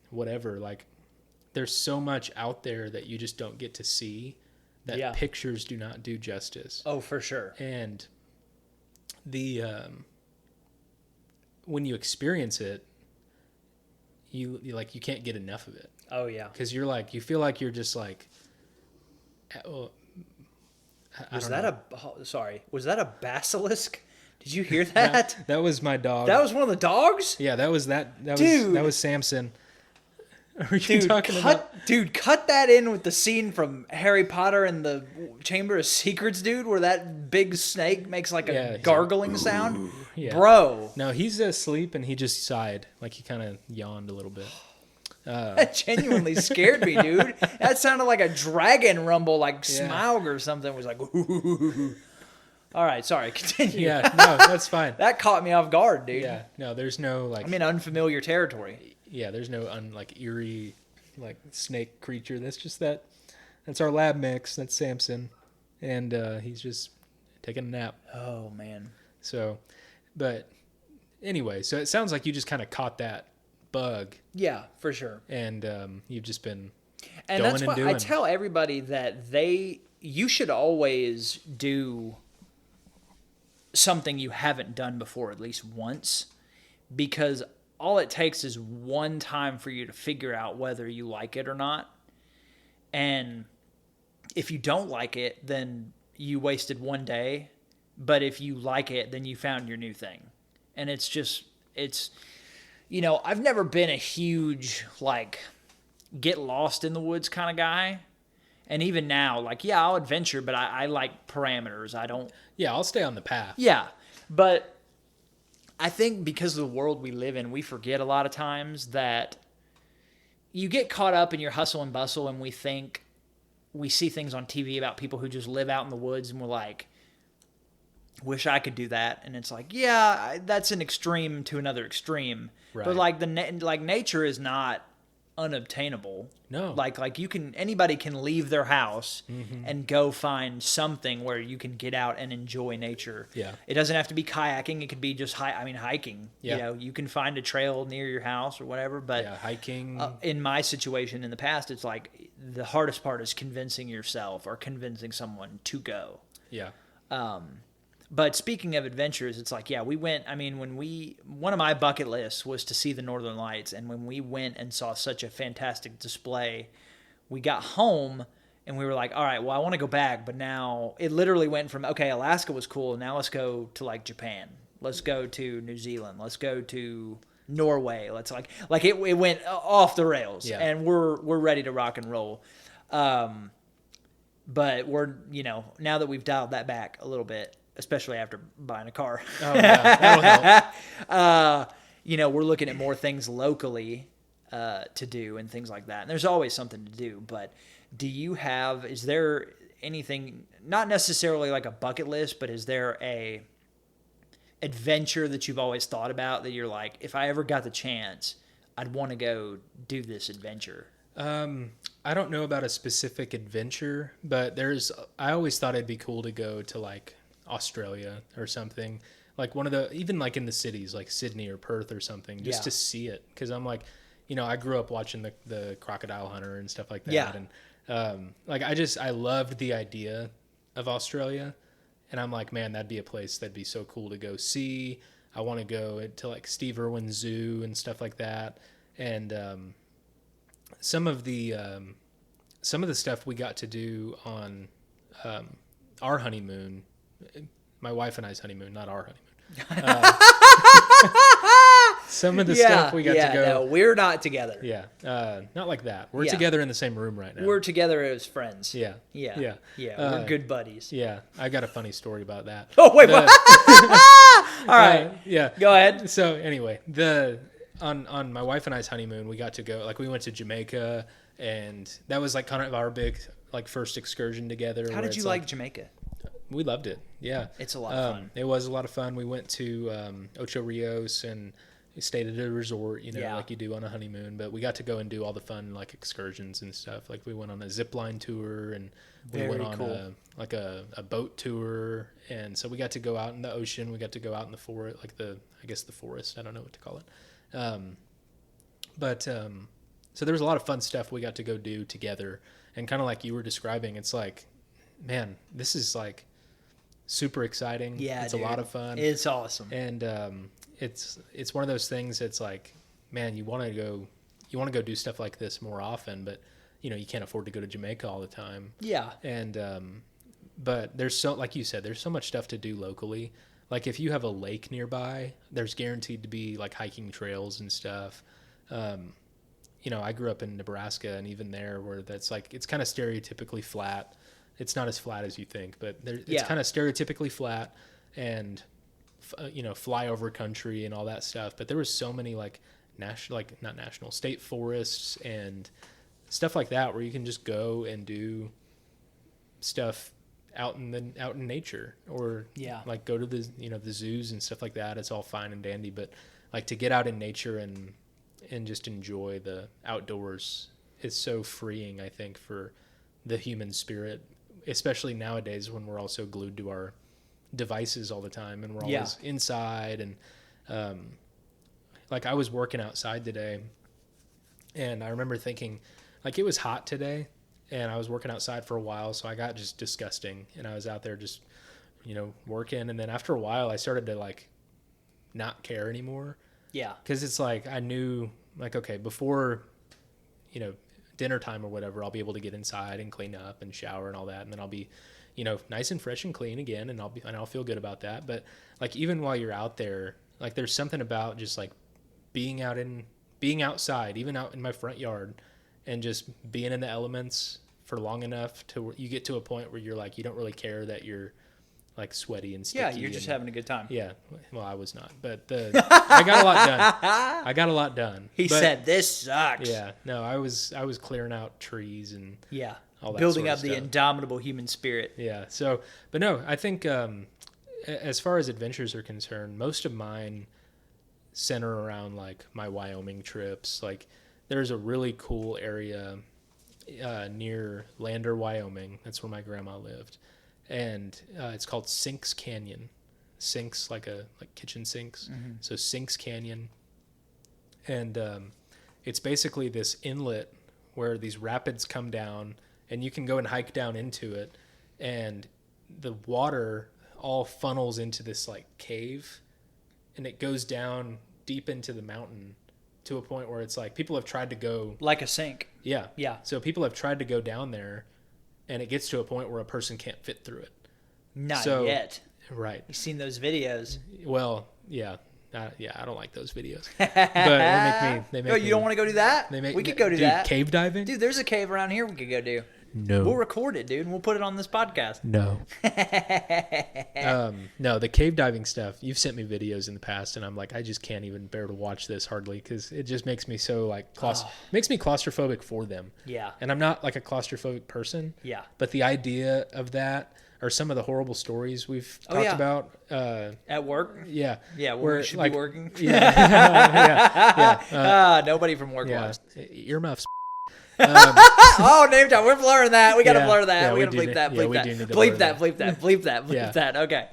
whatever. Like, there's so much out there that you just don't get to see, that pictures do not do justice. Oh, for sure. And the when you experience it, you can't get enough of it. Oh yeah. Because you feel like you're just like, was that a basilisk? Did you hear that? That was my dog. That was one of the dogs? Yeah, that was Dude. That was Samson. Are you talking about? Dude, cut that in with the scene from Harry Potter and the Chamber of Secrets, dude, where that big snake makes like a gargling sound. Yeah. Bro. No, he's asleep and he just sighed. Like he kind of yawned a little bit. That genuinely scared me, dude. That sounded like a dragon rumble, like Smaug or something. It was like, ooh. All right, sorry, continue. Yeah, no, that's fine. That caught me off guard, dude. Yeah, no, there's no like. I'm in unfamiliar territory. Yeah, there's no eerie like snake creature. That's our lab mix. That's Samson, and he's just taking a nap. Oh man. So, but anyway, so it sounds like you just kind of caught that bug. Yeah, for sure. And you've just been and going that's and why doing. I tell everybody that you should always do something you haven't done before at least once, because all it takes is one time for you to figure out whether you like it or not. And if you don't like it, then you wasted one day. But if you like it, then you found your new thing. And I've never been a huge, like, get lost in the woods kind of guy. And even now, like, yeah, I'll adventure, but I like parameters. I don't... Yeah, I'll stay on the path. Yeah, but I think because of the world we live in, we forget a lot of times that you get caught up in your hustle and bustle, and we see things on TV about people who just live out in the woods, and we're like, wish I could do that. And it's like, yeah, that's an extreme to another extreme. Right. But like nature is not unobtainable. No. Like anybody can leave their house and go find something where you can get out and enjoy nature. Yeah. It doesn't have to be kayaking. It could be just hiking. Yeah. You can find a trail near your house or whatever. But hiking. In my situation in the past, it's like the hardest part is convincing yourself or convincing someone to go. Yeah. But speaking of adventures, it's like, yeah, we went, one of my bucket lists was to see the Northern Lights. And when we went and saw such a fantastic display, we got home and we were like, all right, well, I want to go back. But now it literally went from, okay, Alaska was cool. Now let's go to like Japan. Let's go to New Zealand. Let's go to Norway. Let's like it went off the rails. Yeah. And we're ready to rock and roll. But we're, now that we've dialed that back a little bit, especially after buying a car. Oh, yeah, that'll help. We're looking at more things locally to do and things like that. And there's always something to do. But is there anything, not necessarily like a bucket list, but is there a adventure that you've always thought about that you're like, if I ever got the chance, I'd want to go do this adventure? I don't know about a specific adventure, but I always thought it'd be cool to go to like Australia or something, like even like in the cities like Sydney or Perth or something, just to see it. Because I'm like, I grew up watching the Crocodile Hunter and stuff like that. Yeah. And I loved the idea of Australia, and I'm like, man, that'd be a place that'd be so cool to go see. I want to go to like Steve Irwin Zoo and stuff like that. And some of the stuff we got to do on our honeymoon, my wife and I's honeymoon, not our honeymoon. Some of the stuff we got to go. No, we're not together. Yeah, not like that. We're together in the same room right now. We're together as friends. Yeah. We're good buddies. Yeah, I got a funny story about that. Oh wait, what? All right. Yeah. Go ahead. So anyway, on my wife and I's honeymoon, we got to go, like we went to Jamaica, and that was like kind of our big like first excursion together. How did you like Jamaica? We loved it. Yeah. It's a lot of fun. It was a lot of fun. We went to Ocho Rios and we stayed at a resort, like you do on a honeymoon. But we got to go and do all the fun like excursions and stuff. Like we went on a zip line tour and we went on a boat tour. And so we got to go out in the ocean. We got to go out in the forest, the forest. I don't know what to call it. So there was a lot of fun stuff we got to go do together. And kind of like you were describing, it's like, man, this is like super exciting. Yeah, it's dude. a lot of fun. It's awesome. And it's one of those things that's like, man, you want to go do stuff like this more often, but you can't afford to go to Jamaica all the time. Yeah. And but there's like you said, there's so much stuff to do locally. Like if you have a lake nearby, there's guaranteed to be like hiking trails and stuff. I grew up in Nebraska, and even there, where that's like, it's kind of stereotypically flat. It's not as flat as you think, but it's kind of stereotypically flat and, flyover country and all that stuff. But there was so many state forests and stuff like that where you can just go and do stuff out in nature, or like go to the the zoos and stuff like that. It's all fine and dandy, but like to get out in nature and just enjoy the outdoors is so freeing, I think, for the human spirit, especially nowadays when we're all so glued to our devices all the time and we're always inside. And like I was working outside today, and I remember thinking, like, it was hot today and I was working outside for a while, so I got just disgusting, and I was out there just working. And then after a while I started to like not care anymore. Yeah. Because it's like, I knew, like, okay, before, dinner time or whatever, I'll be able to get inside and clean up and shower and all that. And then I'll be, nice and fresh and clean again. And I'll feel good about that. But like, even while you're out there, like there's something about just like being outside, even out in my front yard, and just being in the elements for long enough to you get to a point where you're like, you don't really care that you're like sweaty and sticky. Yeah, you're just having a good time. Yeah, well, I was not, but I got a lot done. He said, "This sucks." Yeah, no, I was clearing out trees and all that building sort up of the stuff. indomitable human spirit. Yeah, so, but no, I think as far as adventures are concerned, most of mine center around like my Wyoming trips. Like, there's a really cool area near Lander, Wyoming. That's where my grandma lived. And it's called Sinks Canyon. Sinks like kitchen sinks. Mm-hmm. So Sinks Canyon. And it's basically this inlet where these rapids come down, and you can go and hike down into it. And the water all funnels into this like cave, and it goes down deep into the mountain to a point where it's like people have tried to go. Like a sink. Yeah. Yeah. So people have tried to go down there, and it gets to a point where a person can't fit through it. Not yet. Right. You've seen those videos. Well, yeah. I don't like those videos. But they make me, you don't want to go do that? We could go do that. Cave diving? Dude, there's a cave around here we could go do. No. We'll record it, dude, and we'll put it on this podcast. No. No, the cave diving stuff, you've sent me videos in the past, and I'm like, I just can't even bear to watch this hardly, because it just makes me so like makes me claustrophobic for them. Yeah. And I'm not like a claustrophobic person. Yeah. But the idea of that are some of the horrible stories we've talked about. At work? Yeah. Yeah, where we should be working. Yeah. Nobody from work watched. Earmuffs. Oh, name time. We're blurring that. We got to blur that. Yeah, we got to bleep that. Bleep that. Do need to Bleep blur that. Bleep that. Bleep that. Bleep that. Okay.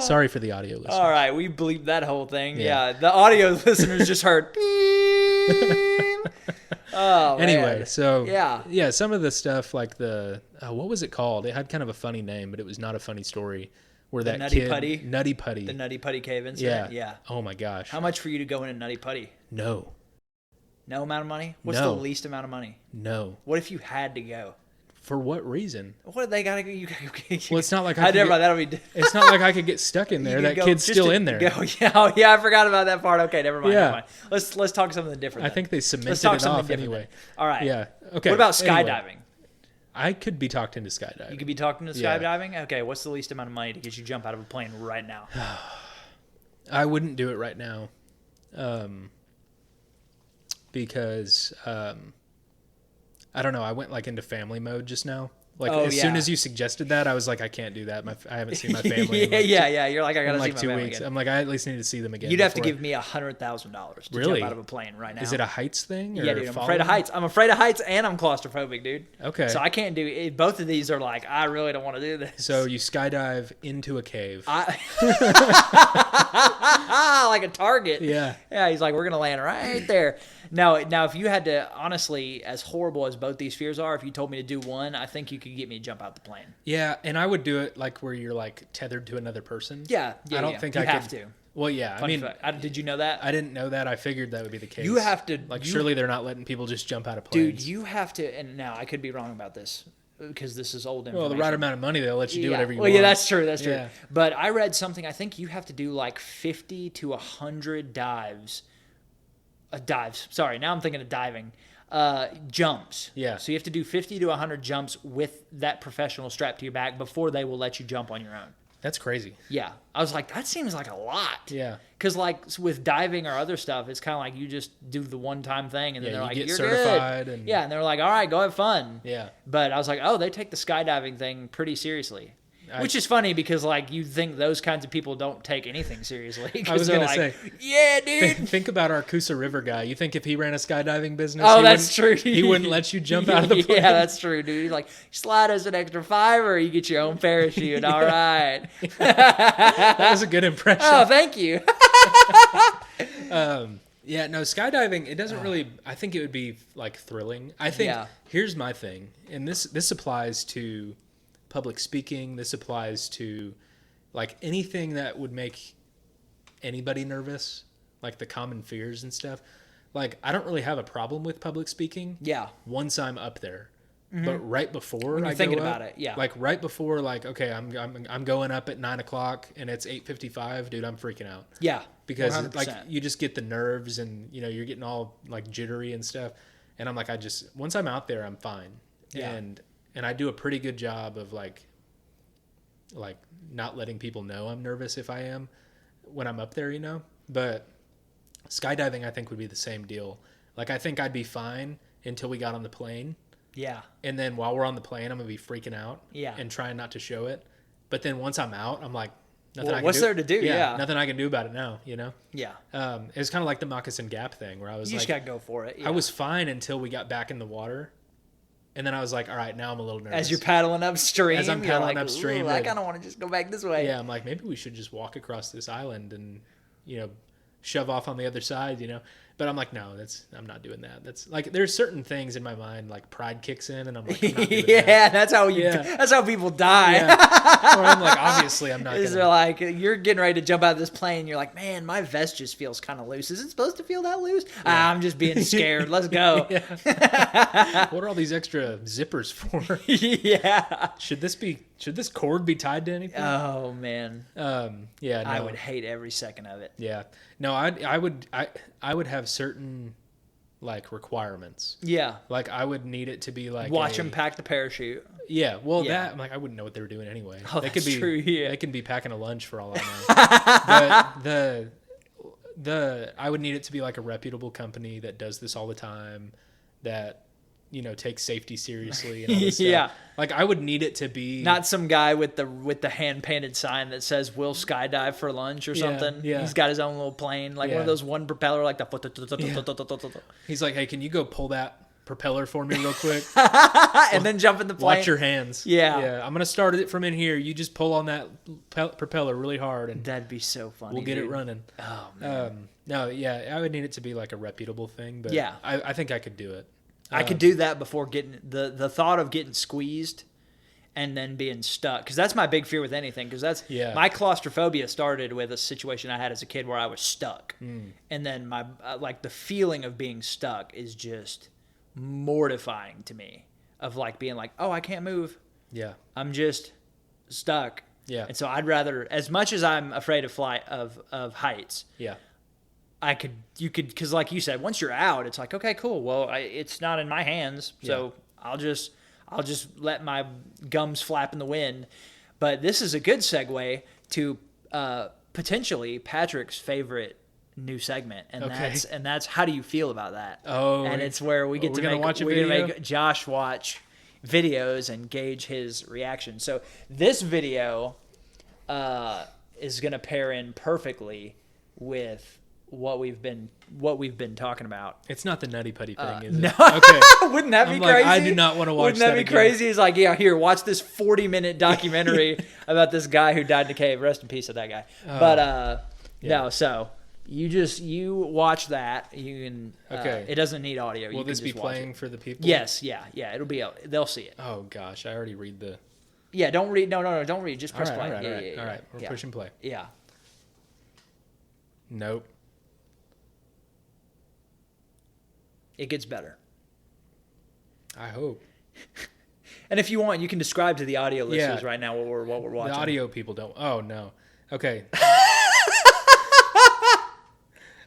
Sorry for the audio listeners. All right. We bleeped that whole thing. Yeah. The audio listeners just heard. Oh, anyway, man. so yeah, some of the stuff like what was it called? It had kind of a funny name, but it was not a funny story. Where that Nutty kid, Putty? Nutty Putty. The Nutty Putty cave incident? Yeah. Oh my gosh. How much for you to go in a Nutty Putty? No. No amount of money? What's the least amount of money? No. What if you had to go? For what reason? What they gotta go? Well, it's not like it's not like I could get stuck in there. That kid's still in there. Yeah, I forgot about that part. Okay, never mind. Yeah. Never mind. Let's talk something different. I think they cemented it off anyway. All right. Yeah. Okay. What about skydiving? Anyway, I could be talked into skydiving. You could be talked into skydiving? Okay. What's the least amount of money to get you jump out of a plane right now? I wouldn't do it right now, because I don't know. I went like into family mode just now. Like as yeah. soon as you suggested that, I was like, I can't do that. I haven't seen my family. yeah. You're like, I gotta in see like my 2 family weeks. again. I'm like, I at least need to see them again. You'd have to give me $100,000 to Really? jump out of a plane right now. Is it a heights thing? Or Yeah, dude. I'm afraid of heights. I'm afraid of heights, and I'm claustrophobic, dude. Okay. So I can't do it. Both of these are like, I really don't want to do this. So you skydive into a cave. Like a target. Yeah. Yeah, he's like, we're going to land right there. Now, if you had to, honestly, as horrible as both these fears are, if you told me to do one, I think you could get me to jump out the plane. Yeah, and I would do it like where you're like tethered to another person. Yeah. I don't think you I have could. to. Well, yeah. Funny fact. Did you know that? I didn't know that. I figured that would be the case. You have to. Like, surely they're not letting people just jump out of planes. Dude, you have to. And now I could be wrong about this because this is old information. Well, the right amount of money, they'll let you do whatever you want. Well, yeah, that's true. That's true. Yeah. But I read something. I think you have to do like 50 to 100 dives. Sorry, now I'm thinking of diving. Jumps. Yeah. So you have to do 50 to 100 jumps with that professional strapped to your back before they will let you jump on your own. That's crazy. Yeah. I was like, that seems like a lot. Yeah. Because like with diving or other stuff, it's kind of like you just do the one-time thing, and then they're like, get you're certified good. and Yeah, and they're like, all right, go have fun. Yeah. But I was like, oh, they take the skydiving thing pretty seriously. Which is funny because, like, you think those kinds of people don't take anything seriously. I was going to say. Yeah, dude. Think about our Coosa River guy. You think if he ran a skydiving business, that's true. He wouldn't let you jump out of the plane? Yeah, that's true, dude. He's like, slide us an extra $5 or you get your own parachute. All right. That was a good impression. Oh, thank you. Yeah, no, skydiving, it doesn't really, I think it would be, like, thrilling. I think, here's my thing, and this applies to public speaking. This applies to, like, anything that would make anybody nervous, like the common fears and stuff. Like, I don't really have a problem with public speaking. Yeah. Once I'm up there. Mm-hmm. But right before when you're thinking about it, yeah. Like, right before, like, okay, I'm going up at 9 o'clock and it's 8:55, dude, I'm freaking out. Yeah. Because 100%. like you just get the nerves and you're getting all like jittery and stuff, and I'm like, once I'm out there, I'm fine. Yeah. And I do a pretty good job of like not letting people know I'm nervous if I am when I'm up there, But skydiving, I think, would be the same deal. Like, I think I'd be fine until we got on the plane. Yeah. And then while we're on the plane, I'm gonna be freaking out. Yeah. And trying not to show it. But then once I'm out, I'm like, what's there to do? Yeah. Nothing I can do about it now, Yeah. It was kind of like the Moccasin Gap thing where I was you like, just gotta go for it. Yeah. I was fine until we got back in the water. And then I was like, all right, now I'm a little nervous. As you're paddling upstream. As I'm paddling upstream. I kind of want to just go back this way. Yeah, I'm like, maybe we should just walk across this island and, shove off on the other side, But I'm like, no, I'm not doing that. That's like, there's certain things in my mind, like pride kicks in, and I'm like, I'm not doing that. That's how people die. Yeah. Or I'm like, obviously, I'm not. They're like, you're getting ready to jump out of this plane. And you're like, man, my vest just feels kind of loose. Is it supposed to feel that loose? Yeah. I'm just being scared. Let's go. What are all these extra zippers for? Yeah. Should this cord be tied to anything? Oh man. Yeah. No. I would hate every second of it. Yeah. No, I would have certain like requirements. Yeah. Like I would need it to be like watch them pack the parachute. Yeah. Well, that I'm like I wouldn't know what they were doing anyway. Oh, that's true. Yeah. They could be packing a lunch for all I know. But I would need it to be like a reputable company that does this all the time, that takes safety seriously and all this yeah. stuff. Like I would need it to be not some guy with the hand painted sign that says "We'll skydive for lunch" or something. Yeah. He's got his own little plane, like one of those one propeller, like the. He's like, hey, can you go pull that propeller for me real quick? And then jump in the plane. Watch your hands. Yeah. I'm gonna start it from in here. You just pull on that propeller really hard, and that'd be so funny. We'll get it running. Oh man. No, yeah, I would need it to be like a reputable thing, but yeah, I think I could do it. I could do that before getting the thought of getting squeezed and then being stuck, because that's my big fear with anything, because that's my claustrophobia started with a situation I had as a kid where I was stuck, and then my like the feeling of being stuck is just mortifying to me, of like being like, oh, I can't move, I'm just stuck, and so I'd rather, as much as I'm afraid of heights, you could, because like you said, once you're out, it's like, okay, cool. Well, it's not in my hands, so I'll just let my gums flap in the wind. But this is a good segue to potentially Patrick's favorite new segment, and Okay. that's how do you feel about that? Oh, and it's where we get to make Josh watch videos and gauge his reaction. So this video is going to pair in perfectly with what we've been talking about. It's not the Nutty Putty thing, is it? No. Okay. Wouldn't that be I'm crazy? I do not want to watch Wouldn't that be again. crazy? He's like, yeah, here, watch this 40-minute documentary about this guy who died in a cave. Rest in peace to that guy. No, so you watch that. You can. Okay. It doesn't need audio. Will you this can be just watch playing it. for the people? Yes, yeah. It'll be. They'll see it. Oh gosh, I already read the. Yeah, don't read. No, don't read. Just press play. All right. We're pushing play. Yeah. Nope. It gets better. I hope. And if you want, you can describe to the audio listeners right now what we're watching. The audio people don't. Oh no. Okay.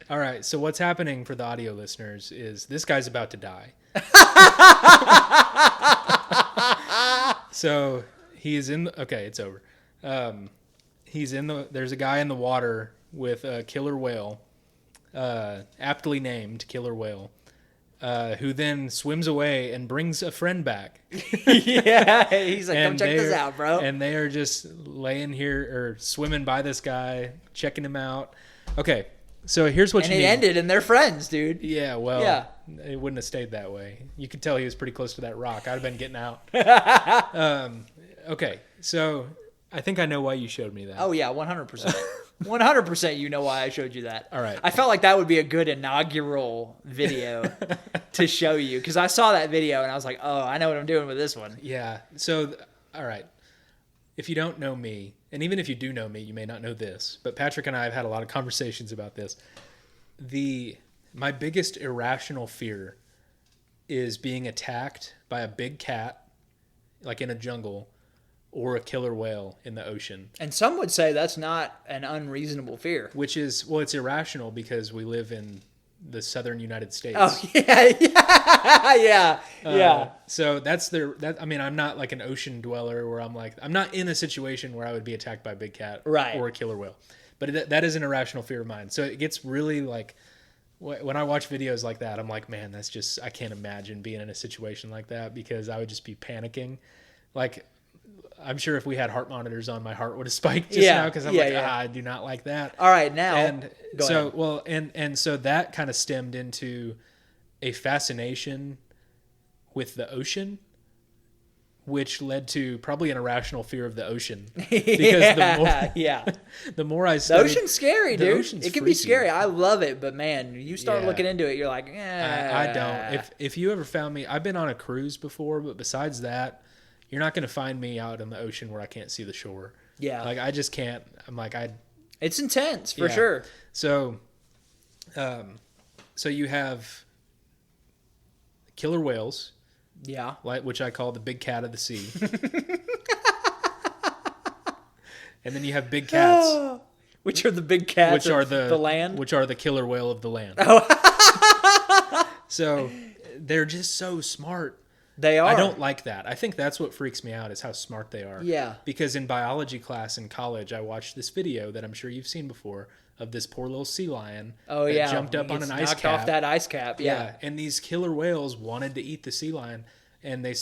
All right. So what's happening for the audio listeners is this guy's about to die. So he's in. Okay, it's over. He's in the. There's a guy in the water with a killer whale, aptly named killer whale. Who then swims away and brings a friend back. Yeah, he's like, come check this out, bro. And they are just laying here or swimming by this guy, checking him out. Okay, so here's what you need. And it ended and they're friends, dude. Yeah, well, Yeah. It wouldn't have stayed that way. You could tell he was pretty close to that rock. I'd have been getting out. Okay, so I think I know why you showed me that. Oh, yeah, 100%. 100% you know why I showed you that. All right. I felt like that would be a good inaugural video to show you because I saw that video and I was like, oh, I know what I'm doing with this one. Yeah. So, all right. If you don't know me, and even if you do know me, you may not know this, but Patrick and I have had a lot of conversations about this. My biggest irrational fear is being attacked by a big cat, like in a jungle, or a killer whale in the ocean. And some would say that's not an unreasonable fear. Which is, well, it's irrational because we live in the southern United States. Oh, yeah. So I'm not like an ocean dweller where I'm not in a situation where I would be attacked by a big cat or a killer whale. But that is an irrational fear of mine. So it gets really like, when I watch videos like that, I'm like, man, I can't imagine being in a situation like that because I would just be panicking. Like, I'm sure if we had heart monitors on, my heart would have spiked just now because I'm I do not like that. All right, now. And go so, ahead. well, and so that kind of stemmed into a fascination with the ocean, which led to probably an irrational fear of the ocean. Because the more I studied, the ocean's scary, dude. It can be freaky. scary. I love it, but man, you start looking into it, you're like, I don't. If you ever found me, I've been on a cruise before, but besides that, you're not going to find me out in the ocean where I can't see the shore. Yeah. Like, I just can't. I'm like, it's intense, for sure. So, so you have killer whales. Yeah. Which I call the big cat of the sea. And then you have big cats. Which are the big cats which are of the land? Which are the killer whale of the land. So, they're just so smart. They are. I don't like that. I think that's what freaks me out is how smart they are. Yeah. Because in biology class in college, I watched this video that I'm sure you've seen before of this poor little sea lion that jumped up on an ice cap. Knocked off that ice cap, yeah. And these killer whales wanted to eat the sea lion, and they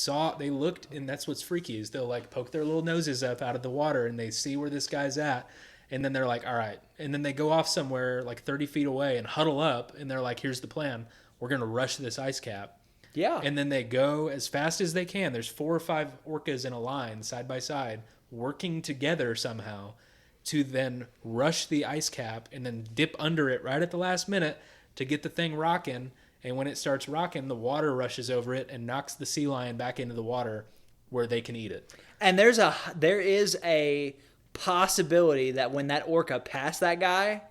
looked, and that's what's freaky is they'll like poke their little noses up out of the water, and they see where this guy's at, and then they're like, all right. And then they go off somewhere like 30 feet away and huddle up, and they're like, here's the plan. We're going to rush this ice cap. Yeah. And then they go as fast as they can. There's 4 or 5 orcas in a line, side by side, working together somehow to then rush the ice cap and then dip under it right at the last minute to get the thing rocking. And when it starts rocking, the water rushes over it and knocks the sea lion back into the water where they can eat it. And there is a possibility that when that orca passed that guy,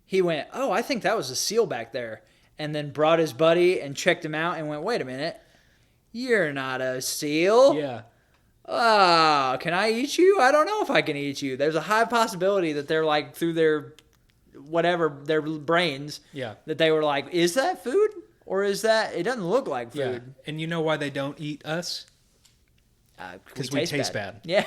he went, oh, I think that was a seal back there. And then brought his buddy and checked him out and went, wait a minute, you're not a seal. Yeah. Oh, can I eat you? I don't know if I can eat you. There's a high possibility that they're like through their brains. Yeah. That they were like, is that food? Or is that, it doesn't look like food. Yeah. And you know why they don't eat us? Because we taste bad. Yeah.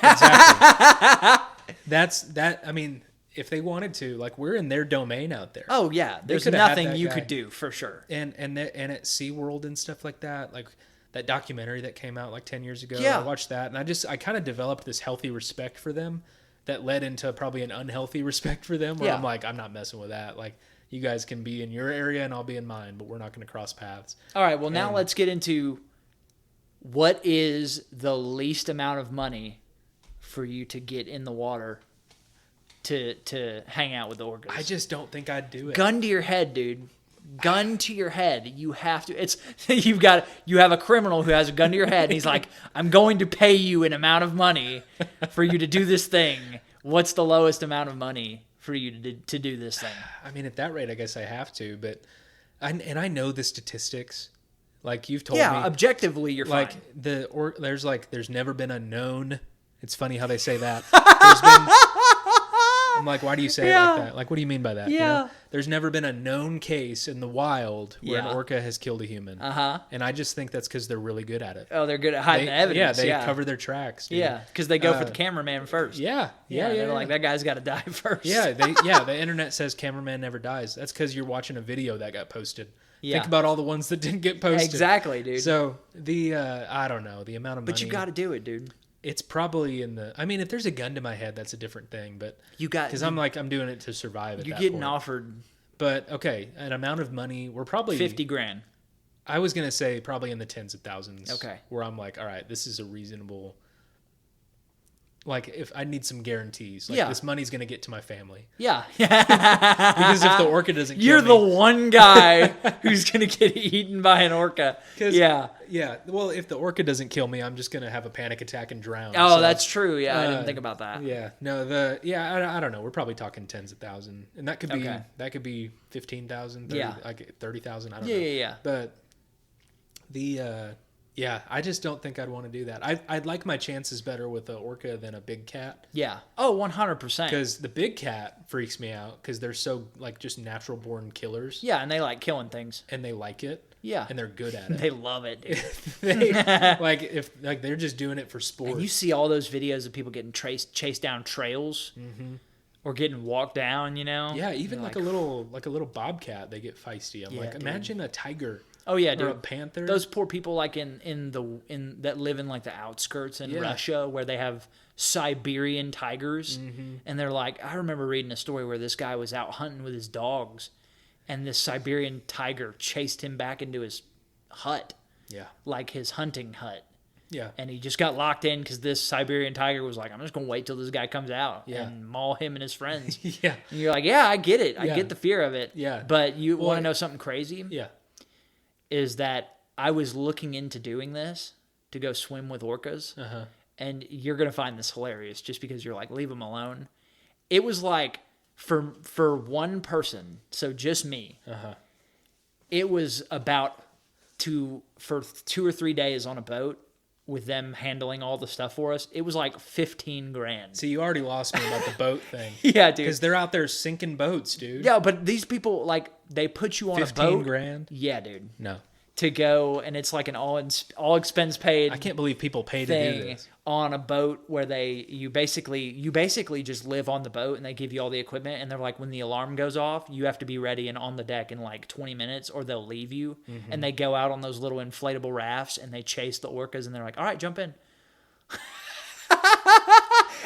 Exactly. I mean, if they wanted to, like, we're in their domain out there. Oh yeah, there's coulda had nothing that you guy. could do for sure. And at SeaWorld and stuff like that, like that documentary that came out like 10 years ago, Yeah. I watched that, and I kind of developed this healthy respect for them that led into probably an unhealthy respect for them, where Yeah. I'm like, I'm not messing with that. Like, you guys can be in your area and I'll be in mine, but we're not going to cross paths. All right, well now And- let's get into what is the least amount of money for you to get in the water to hang out with the orcas. I just don't think I'd do it. Gun to your head, dude. Gun to your head. You have to. It's you have a criminal who has a gun to your head, and he's like, "I'm going to pay you an amount of money for you to do this thing." What's the lowest amount of money for you to do this thing? I mean, at that rate, I guess I have to, but I know the statistics. Like you've told me, Objectively, you're like fine. there's never been a known. It's funny how they say that. There's been, I'm like, why do you say it like that? Like, what do you mean by that? Yeah. There's never been a known case in the wild where an Yeah. orca has killed a human. And I just think that's because they're really good at it. Oh, they're good at hiding the evidence. They cover their tracks. Dude. Yeah, because they go for the cameraman first. Yeah. They're like, that guy's got to die first. The internet says cameraman never dies. That's because you're watching a video that got posted. Yeah. Think about all the ones that didn't get posted. Exactly, dude. So I don't know, the amount of money. But you got to do it, dude. It's probably in the. I mean, if there's a gun to my head, that's a different thing. But because I'm doing it to survive. You're that getting point. offered. But okay, an amount of money. We're probably $50,000. I was gonna say probably in the tens of thousands. Okay. Where I'm like, all right, this is a reasonable. Like, if I need some guarantees, like this money's gonna get to my family. Yeah. Because if the orca doesn't kill You're me, the one guy who's going to get eaten by an orca. Yeah. Yeah. Well, if the orca doesn't kill me, I'm just gonna have a panic attack and drown. Oh, So, that's true. Yeah, I didn't think about that. Yeah. No. I don't know. We're probably talking tens of thousands, and that could be 15,000. Yeah. Like 30,000. I don't know. Yeah. But I just don't think I'd want to do that. I'd like my chances better with an orca than a big cat. Yeah. Oh, 100%. Because the big cat freaks me out because they're so like just natural born killers. Yeah, and they like killing things. And they like it. Yeah. And they're good at it. They love it, dude. They're just doing it for sport. And you see all those videos of people getting chased down trails, or getting walked down. You know. Yeah, even like a little bobcat, they get feisty. I'm like, imagine a tiger. Oh yeah, or dude. a panther. Those poor people, like in that live in like the outskirts in Russia, where they have Siberian tigers, and they're like, I remember reading a story where this guy was out hunting with his dogs, and this Siberian tiger chased him back into his hut, like his hunting hut. Yeah. And he just got locked in because this Siberian tiger was like, I'm just going to wait till this guy comes out and maul him and his friends. Yeah. And you're like, yeah, I get it. I get the fear of it. Yeah. But you want to know something crazy? Yeah. Is that I was looking into doing this to go swim with orcas. And you're going to find this hilarious just because you're like, leave them alone. It was like for one person, so just me, it was about for 2 or 3 days on a boat with them handling all the stuff for us. It was like $15,000. See, you already lost me about the boat thing. Yeah, dude. Because they're out there sinking boats, dude. Yeah, but these people, like, they put you on a boat. $15,000? Yeah, dude. No. To go, and it's like an all expense paid. I can't believe people pay to do this. On a boat where you basically just live on the boat, and they give you all the equipment, and they're like, when the alarm goes off, you have to be ready and on the deck in like 20 minutes or they'll leave you. And they go out on those little inflatable rafts and they chase the orcas, and they're like, all right, jump in.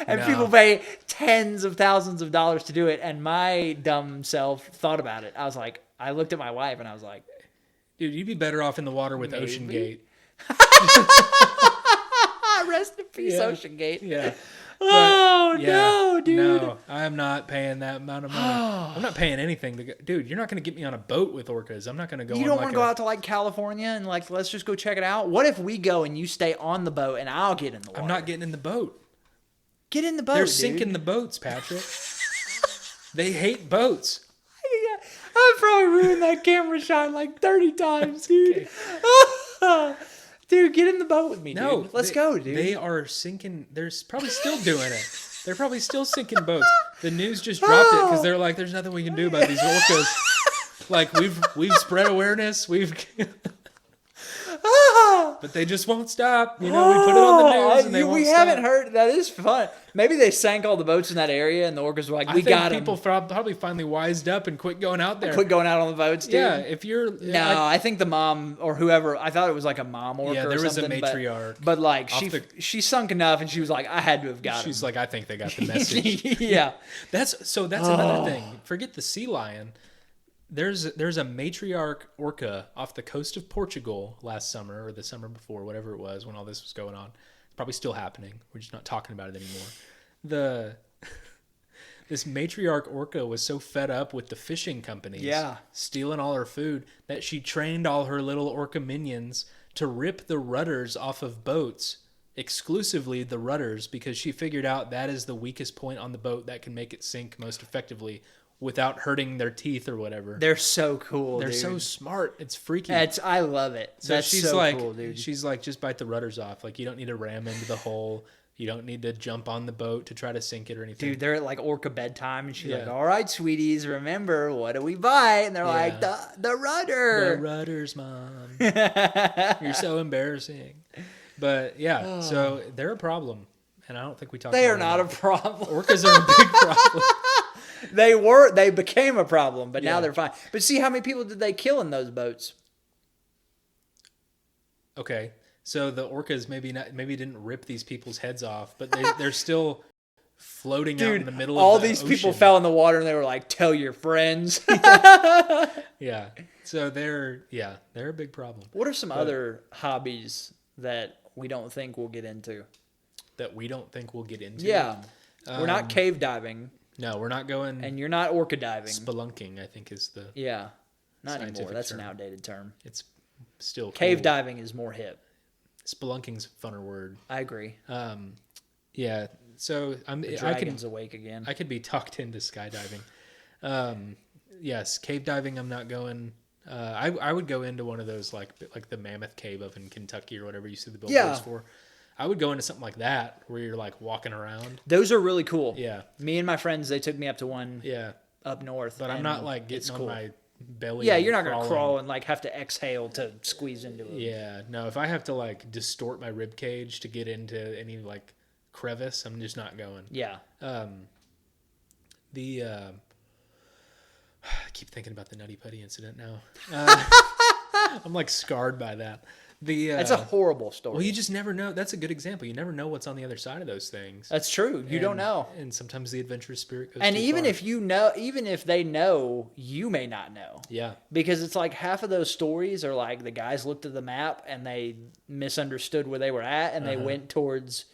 And people pay tens of thousands of dollars to do it, and my dumb self thought about it. I looked at my wife and I was like, dude, you'd be better off in the water with Maybe. Ocean Gate. Rest in peace, Ocean Gate. Yeah. No, dude. No, I'm not paying that amount of money. I'm not paying anything. Dude, you're not going to get me on a boat with orcas. I'm not going to go You don't want to go out to like California and like, let's just go check it out? What if we go and you stay on the boat and I'll get in the water? I'm not getting in the boat. Get in the boat, They're sinking the boats, Patrick. They hate boats. I probably ruined that camera shot like 30 times, dude. Dude, get in the boat with me, dude. No, Let's go, dude. They are sinking. They're probably still doing it. They're probably still sinking boats. The news just dropped it because they're like, there's nothing we can do about these orcas. Like, we've spread awareness. But they just won't stop. You know, we put it on the news and they won't We stop. haven't heard. That is fun. Maybe they sank all the boats in that area, and the orcas were like, "We got them." People probably finally wised up and quit going out there. Quit going out on the boats, dude. Yeah, if you're I think the mom or whoever. I thought it was like a mom orca. Yeah, there or was a something, matriarch. But like she sunk enough, and she was like, "I had to have got him." She's like, I think they got the message. Yeah, that's another thing. Forget the sea lion. There's a matriarch orca off the coast of Portugal last summer or the summer before, whatever it was when all this was going on. It's probably still happening. We're just not talking about it anymore. This matriarch orca was so fed up with the fishing companies stealing all her food that she trained all her little orca minions to rip the rudders off of boats, exclusively the rudders, because she figured out that is the weakest point on the boat that can make it sink most effectively without hurting their teeth or whatever. they're so cool. They're dude. so smart. It's freaky. I love it. So That's she's so like, cool, dude. she's like, just bite the rudders off. Like, you don't need to ram into the hole. You don't need to jump on the boat to try to sink it or anything. Dude, they're at like orca bedtime, and she's like, "All right, sweeties, remember, what do we buy?" And they're like, "The rudder." The rudders, Mom. You're so embarrassing. But yeah, so they're a problem, and I don't think we talked. They about are not a enough. problem. Orcas are a big problem. They became a problem, but now they're fine. But see, how many people did they kill in those boats? Okay, so the orcas maybe didn't rip these people's heads off, but they're still floating out in the middle of the all these ocean. people fell in the water, and they were like, "Tell your friends." Yeah, so they're a big problem. What are some other hobbies that we don't think we'll get into? That we don't think we'll get into? Yeah, we're not cave diving. No, we're not going. And you're not orca diving. Spelunking, I think, is the not anymore. That's term. an outdated term. It's still cave cool. diving is more hip. Spelunking's a funner word. I agree. Yeah. So The dragon's awake again. I could be talked into skydiving. Yes, cave diving. I'm not going. I would go into one of those like the Mammoth Cave up in Kentucky or whatever you see the billboards for. I would go into something like that where you're like walking around. Those are really cool. Yeah. Me and my friends, they took me up to one up north. But I'm not like getting on my belly. Yeah, you're not going to crawl and like have to exhale to squeeze into it. Yeah. No, if I have to like distort my rib cage to get into any like crevice, I'm just not going. Yeah. I keep thinking about the Nutty Putty incident now. I'm like scarred by that. That's a horrible story. Well, you just never know. That's a good example. You never know what's on the other side of those things. That's true. You don't know. And sometimes the adventurous spirit goes and too even far. if you know, even if they know, you may not know. Yeah. Because it's like half of those stories are like the guys looked at the map and they misunderstood where they were at and they went towards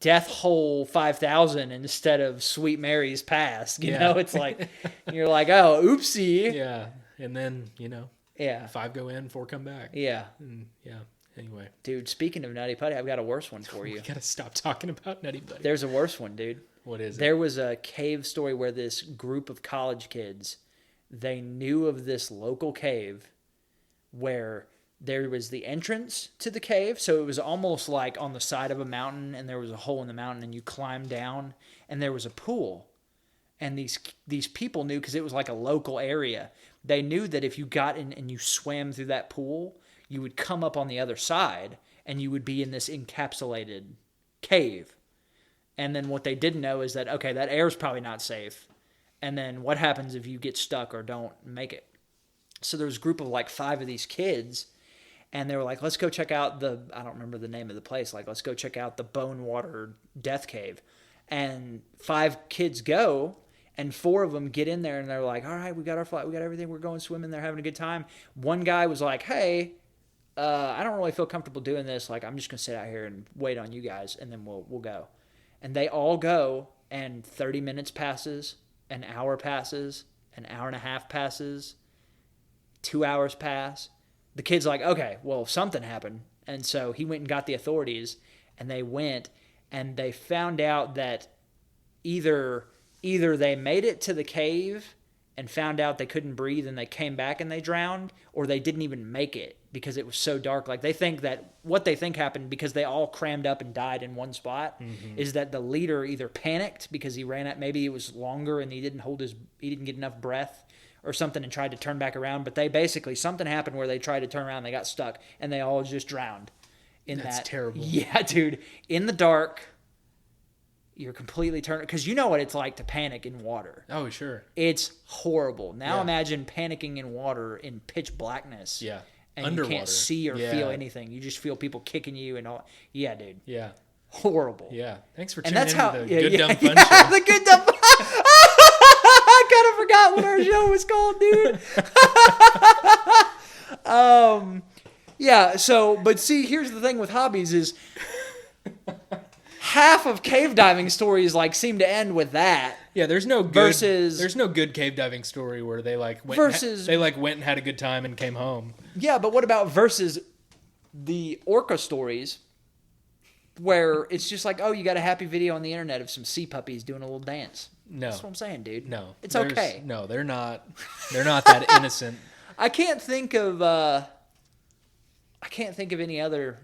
Death Hole 5000 instead of Sweet Mary's Pass. You know, it's like, you're like, oh, oopsie. Yeah. And then, 5 go in, 4 come back. Yeah. And anyway. Dude, speaking of Nutty Putty, I've got a worse one for you. We gotta stop talking about Nutty Putty. There's a worse one, dude. What is it? There was a cave story where this group of college kids, they knew of this local cave where there was the entrance to the cave. So it was almost like on the side of a mountain and there was a hole in the mountain and you climbed down and there was a pool. And these people knew because it was like a local area. They knew that if you got in and you swam through that pool, you would come up on the other side and you would be in this encapsulated cave. And then what they didn't know is that, okay, that air's probably not safe. And then what happens if you get stuck or don't make it? So there was a group of like 5 of these kids, and they were like, let's go check out I don't remember the name of the place, like, let's go check out the Bonewater Death Cave. And 5 kids go, and 4 of them get in there, and they're like, all right, we got our flight, we got everything, we're going swimming, they're having a good time. One guy was like, hey, I don't really feel comfortable doing this, like, I'm just going to sit out here and wait on you guys, and then we'll go. And they all go, and 30 minutes passes, an hour passes, an hour and a half passes, 2 hours pass. The kid's like, okay, well, something happened. And so he went and got the authorities, and they went, and they found out that either they made it to the cave and found out they couldn't breathe and they came back and they drowned, or they didn't even make it because it was so dark. Like, they think that what they think happened because they all crammed up and died in one spot is that the leader either panicked because he ran out, maybe it was longer and he didn't get enough breath, or something and tried to turn back around, but they basically, something happened where they tried to turn around, they got stuck, and they all just drowned. That's terrible. Yeah, dude. In the dark, you're completely turned, because you know what it's like to panic in water. Oh, sure. It's horrible. Now imagine panicking in water in pitch blackness. Yeah. And Underwater. you can't see or feel anything. You just feel people kicking you and all. Yeah, dude. Yeah. Horrible. Yeah. Thanks for And tuning that's into how the Good Dumb Fun Show. The Good Dumb. I kind of forgot what our show was called, dude. Yeah. So, but see, here's the thing with hobbies is half of cave diving stories like seem to end with that. Yeah, there's no good cave diving story where they like went went and had a good time and came home. Yeah, but what about versus the orca stories where it's just like, oh, you got a happy video on the internet of some sea puppies doing a little dance. No. That's what I'm saying, dude. No. It's okay. No, they're not. They're not that innocent. I can't think of any other.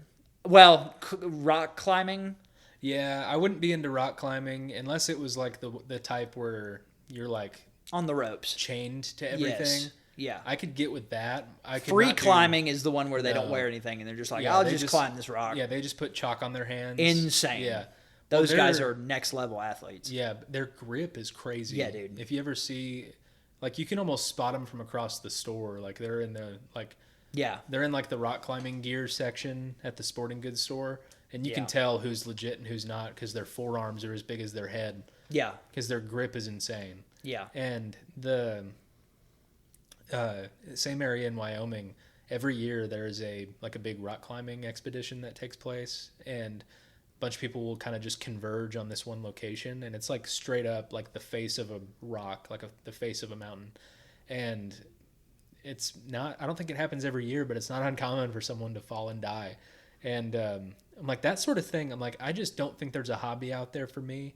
Well, rock climbing. Yeah, I wouldn't be into rock climbing unless it was like the type where you're like on the ropes, chained to everything. Yes. Yeah, I could get with that. Free climbing is the one where they don't wear anything and they're just like, I'll just climb this rock. Yeah, they just put chalk on their hands. Insane. Yeah. Those guys are next level athletes. Yeah, their grip is crazy. Yeah, dude. If you ever see, like, you can almost spot them from across the store. Like, they're in the, like, they're in, like, the rock climbing gear section at the sporting goods store. And you can tell who's legit and who's not because their forearms are as big as their head. Yeah. Because their grip is insane. Yeah. And the same area in Wyoming, every year there's a big rock climbing expedition that takes place. And a bunch of people will kind of just converge on this one location. And it's like straight up like the face of a rock, like the face of a mountain. And it's not, I don't think it happens every year, but it's not uncommon for someone to fall and die. And I'm like, that sort of thing, I'm like, I just don't think there's a hobby out there for me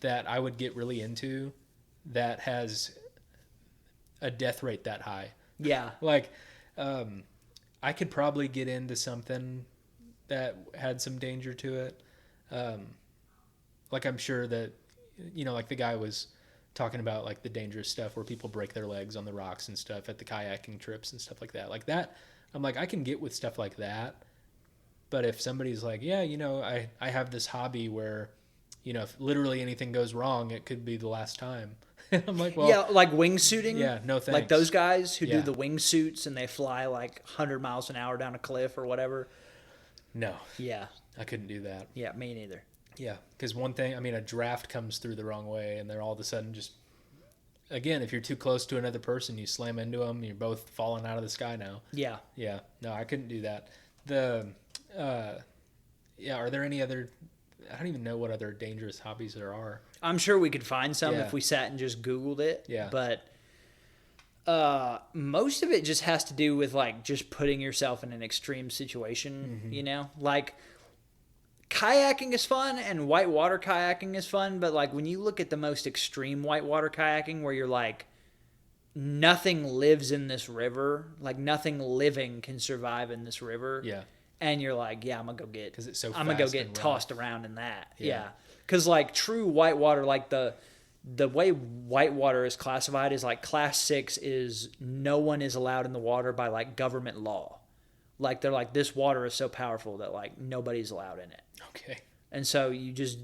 that I would get really into that has a death rate that high. Yeah. Like, I could probably get into something that had some danger to it. Like, I'm sure that, like the guy was talking about, like, the dangerous stuff where people break their legs on the rocks and stuff at the kayaking trips and stuff like that. Like that, I'm like, I can get with stuff like that. But if somebody's like, yeah, I have this hobby where, if literally anything goes wrong, it could be the last time. I'm like, well. Yeah, like wingsuiting. Yeah, no thanks. Like those guys who do the wingsuits and they fly like 100 miles an hour down a cliff or whatever. No. Yeah. I couldn't do that. Yeah, me neither. Yeah, because one thing, a draft comes through the wrong way and they're all of a sudden just, again, if you're too close to another person, you slam into them, you're both falling out of the sky now. Yeah. Yeah, no, I couldn't do that. Are there any other, I don't even know what other dangerous hobbies there are. I'm sure we could find some if we sat and just Googled it. Yeah. But most of it just has to do with like just putting yourself in an extreme situation, like kayaking is fun and whitewater kayaking is fun. But like when you look at the most extreme whitewater kayaking where you're like, nothing lives in this river, like nothing living can survive in this river. Yeah. And you're like, yeah, I'm gonna go get, because it's so I'm gonna go get tossed around in that. Yeah. Because like true whitewater, like the way whitewater is classified is like class 6 is no one is allowed in the water by like government law. Like they're like, this water is so powerful that like nobody's allowed in it. Okay. And so you just,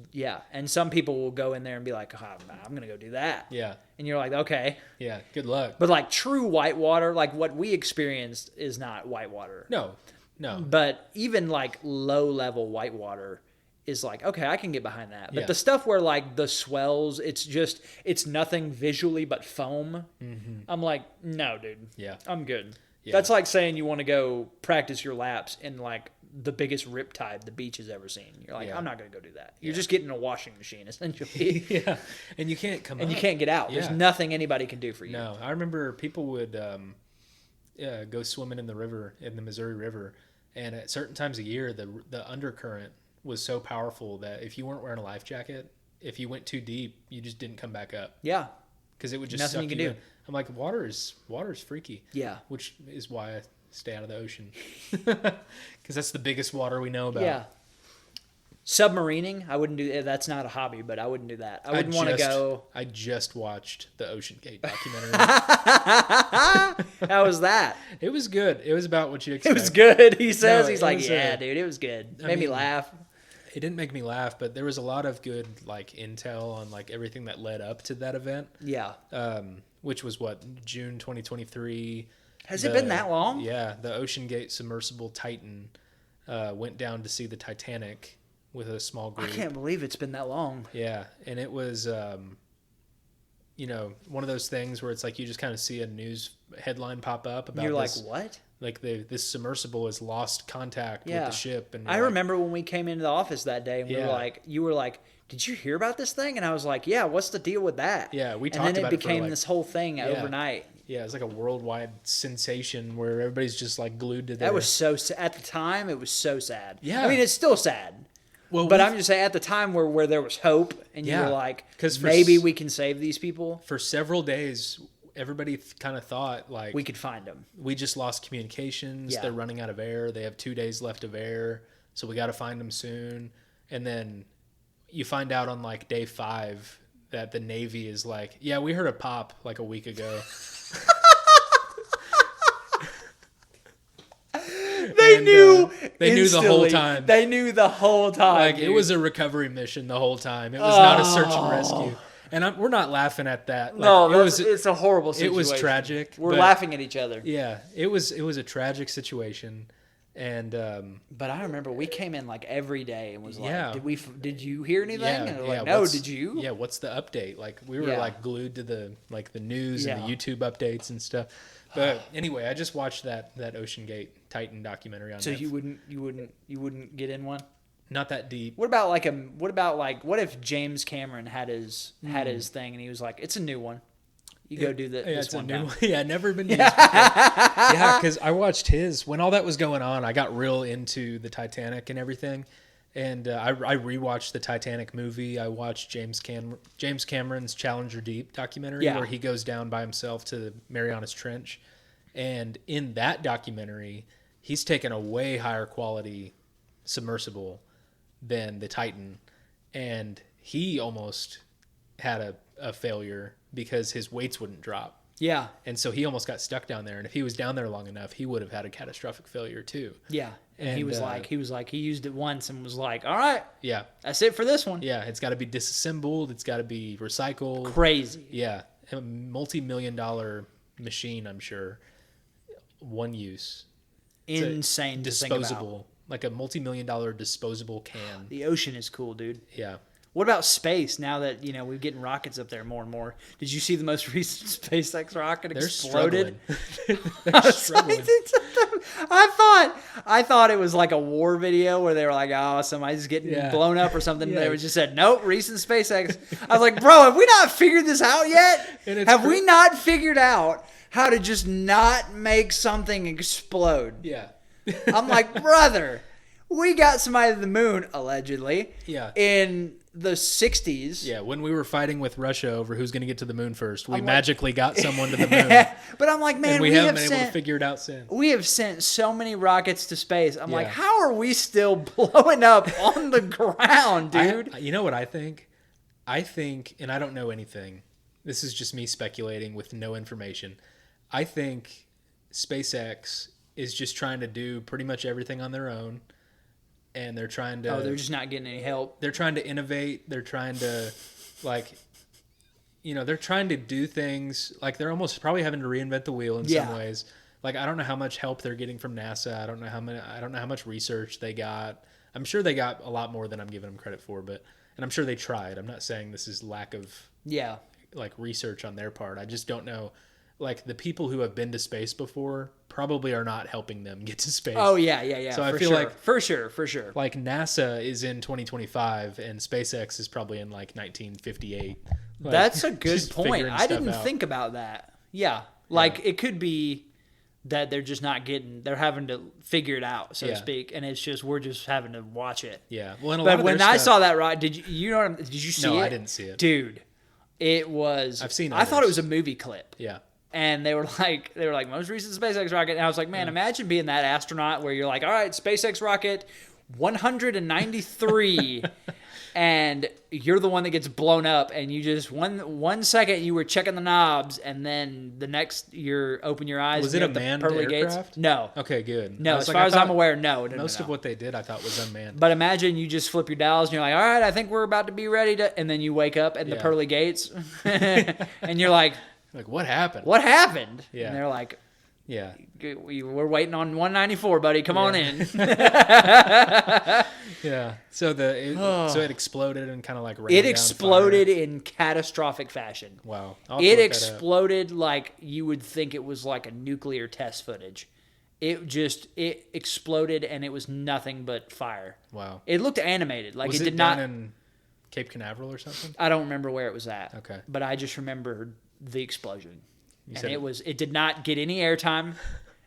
and some people will go in there and be like, oh, I'm going to go do that. Yeah. And you're like, okay. Yeah, good luck. But like true whitewater, like what we experienced is not whitewater. No. But even like low level whitewater is like, okay, I can get behind that. But the stuff where like the swells, it's nothing visually but foam. Mm-hmm. I'm like, no, dude. Yeah. I'm good. Yeah. That's like saying you want to go practice your laps in like the biggest riptide the beach has ever seen. You're like, I'm not going to go do that. You're just getting a washing machine, essentially. Yeah. And you can't come and you can't get out. Yeah. There's nothing anybody can do for you. No. I remember people would go swimming in the river, in the Missouri River, and at certain times of year, the undercurrent was so powerful that if you weren't wearing a life jacket, if you went too deep, you just didn't come back up. Yeah. Because it would just nothing suck you can you do. in. I'm like, water is freaky. Yeah. Which is why I stay out of the ocean. Because that's the biggest water we know about. Yeah. Submarining, I wouldn't do. That's not a hobby, but I wouldn't do that. I wouldn't want to go. I just watched the Ocean Gate documentary. How was that? It was good. It was about what you expect. It was good. He says he's like, was, yeah, dude, it was good. Made me laugh. It didn't make me laugh, but there was a lot of good like intel on like everything that led up to that event. Yeah. Which was what, June 2023. Has it been that long? Yeah, the Ocean Gate submersible Titan went down to see the Titanic with a small group. I can't believe it's been that long. Yeah, and it was, you know, one of those things where it's like you just kind of see a news headline pop up about. You're this, like, what? Like this submersible has lost contact with the ship. And I remember when we came into the office that day, and we were like, you were like, did you hear about this thing? And I was like, yeah, what's the deal with that? Yeah, we talked about it. And then it it became like, this whole thing overnight. Yeah, it's like a worldwide sensation where everybody's just like glued to their... That was so sad. At the time, it was so sad. Yeah. I mean, it's still sad. Well, but I'm just saying, at the time where there was hope, and you were like, maybe we can save these people. For several days, everybody kind of thought like we could find them. We just lost communications. Yeah. They're running out of air. They have 2 days left of air, so we got to find them soon. And then you find out on like day 5 that the Navy is like, yeah, we heard a pop like a week ago. They knew the whole time. They knew the whole time. Like, dude. It was a recovery mission the whole time. It was not a search and rescue. And we're not laughing at that. Like, it's a horrible situation. It was tragic. We're laughing at each other. Yeah, it was a tragic situation. And but I remember we came in like every day and was like, yeah. Did you hear anything? Yeah, and like, no, did you? Yeah, what's the update? Like we were like glued to the news and the YouTube updates and stuff. But anyway, I just watched that Ocean Gate Titan documentary on Netflix. So you wouldn't get in one? Not that deep. What what if James Cameron had his thing and he was like, it's a new one. You go do this one time. Yeah, never been used before. Yeah, because I watched his when all that was going on. I got real into the Titanic and everything, and I rewatched the Titanic movie. I watched James Cameron's Challenger Deep documentary, where he goes down by himself to the Marianas Trench, and in that documentary, he's taken a way higher quality submersible than the Titan, and he almost had a failure because his weights wouldn't drop. Yeah. And so he almost got stuck down there. And if he was down there long enough, he would have had a catastrophic failure too. Yeah. And he was like, he used it once and was like, all right. Yeah. That's it for this one. Yeah. It's got to be disassembled. It's got to be recycled. Crazy. Yeah. A multi-million-dollar machine, I'm sure. One use. Insane. Disposable. Like a multi-million-dollar disposable can. The ocean is cool, dude. Yeah. What about space? Now that we're getting rockets up there more and more, did you see the most recent SpaceX rocket exploded? They're struggling. I thought it was like a war video where they were like, oh, somebody's getting blown up or something. Yeah. They just said, nope, recent SpaceX. I was like, bro, have we not figured this out yet? Have we not figured out how to just not make something explode? Yeah. I'm like, brother, we got somebody to the moon, allegedly. Yeah. In the 60s. Yeah, when we were fighting with Russia over who's going to get to the moon first, we magically got someone to the moon. But I'm like, man, and we haven't been able to figure it out since. We have sent so many rockets to space. I'm like, how are we still blowing up on the ground, dude? You know what I think? I think, and I don't know anything. This is just me speculating with no information. I think SpaceX is just trying to do pretty much everything on their own. And they're trying to... Oh, they're just not getting any help. They're trying to innovate. They're trying to, they're trying to do things... Like, they're almost probably having to reinvent the wheel in some ways. Like, I don't know how much help they're getting from NASA. I don't know how much research they got. I'm sure they got a lot more than I'm giving them credit for, and I'm sure they tried. I'm not saying this is lack of, research on their part. I just don't know... Like, the people who have been to space before probably are not helping them get to space. Oh, yeah. So I feel like... For sure. Like, NASA is in 2025, and SpaceX is probably in, 1958. That's a good point. I didn't think about that. Yeah. It could be that they're just not getting... They're having to figure it out, so to speak, and it's just... We're just having to watch it. Yeah. Well, but when I saw that, right, did you see it? No, I didn't see it. Dude, it was... I've seen it. I thought it was a movie clip. Yeah. And they were like, most recent SpaceX rocket. And I was like, man, imagine being that astronaut where you're like, all right, SpaceX rocket, 193 and you're the one that gets blown up, and you just one second you were checking the knobs, and then the next you open your eyes. Was it a manned pearly aircraft? Gates. No. Okay, good. No, as far as I'm aware, no. Most of what they did I thought was unmanned. But imagine you just flip your dials and you're like, all right, I think we're about to be ready to, and then you wake up at the pearly gates and you're like, what happened? What happened? Yeah. And they're like, yeah, we're waiting on 194, buddy. Come on in. Yeah. So it exploded and kind of like it exploded in catastrophic fashion. Wow. It exploded like you would think it was like a nuclear test footage. It exploded and it was nothing but fire. Wow. It looked animated. Like was it did down not in Cape Canaveral or something? I don't remember where it was at. Okay. But I just remember the explosion. And it did not get any airtime.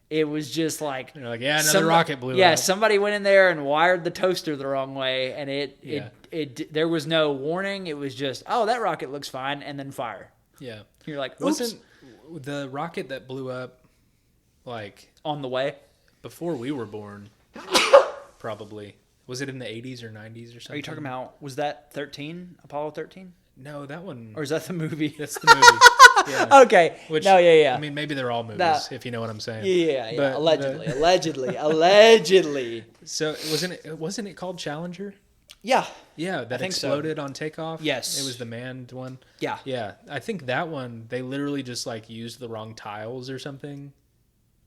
It was just like, you're like, another rocket blew up. Yeah, somebody went in there and wired the toaster the wrong way, and it there was no warning. It was just, oh, that rocket looks fine, and then fire. Yeah. You're like, oops. Wasn't the rocket that blew up like on the way before we were born? Probably. Was it in the 80s or 90s or something? Are you talking about, was that 13? Apollo 13? No, that one. Or is that the movie? That's the movie. Yeah. Okay. Yeah. I mean, maybe they're all movies, if you know what I'm saying. Yeah. But Allegedly. So wasn't it called Challenger? Yeah. Yeah, that exploded on takeoff. Yes. It was the manned one. Yeah. Yeah. I think that one, they literally just like used the wrong tiles or something,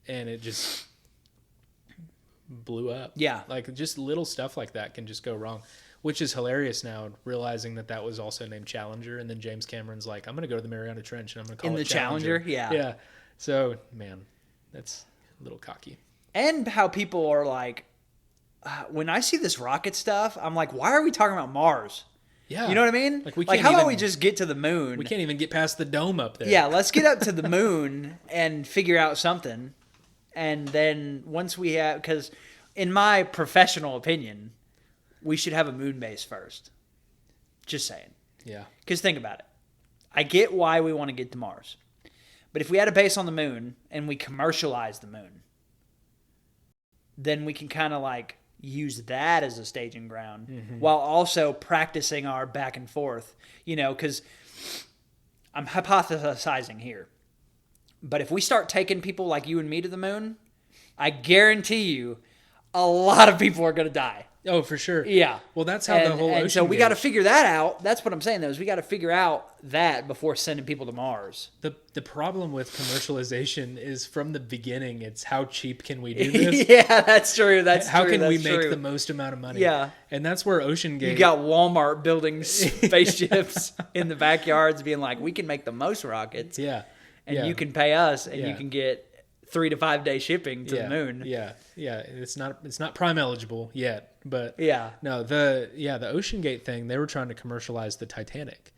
and it just blew up. Yeah. Like just little stuff like that can just go wrong. Which is hilarious now, realizing that was also named Challenger, and then James Cameron's like, I'm going to go to the Mariana Trench, and I'm going to call it Challenger. Yeah. Yeah. So, man, that's a little cocky. And how people are like, when I see this rocket stuff, I'm like, why are we talking about Mars? Yeah. You know what I mean? Like how about we just get to the moon? We can't even get past the dome up there. Yeah, let's get up to the moon and figure out something. And then once we have, because in my professional opinion, we should have a moon base first. Just saying. Yeah. Because think about it. I get why we want to get to Mars. But if we had a base on the moon and we commercialize the moon, then we can kind of like use that as a staging ground while also practicing our back and forth. You know, because I'm hypothesizing here. But if we start taking people like you and me to the moon, I guarantee you a lot of people are going to die. Oh, for sure. Yeah. Well, that's how the whole ocean so we got to figure that out. That's what I'm saying, though, is we got to figure out that before sending people to Mars. The problem with commercialization is from the beginning, it's how cheap can we do this? Yeah, that's true. How can we make the most amount of money? Yeah. And that's where OceanGate... You got Walmart building spaceships in the backyards being like, we can make the most rockets. Yeah. And you can pay us, and you can get 3 to 5 day shipping to the moon. Yeah. It's not Prime eligible yet, but no, the OceanGate thing, they were trying to commercialize the Titanic.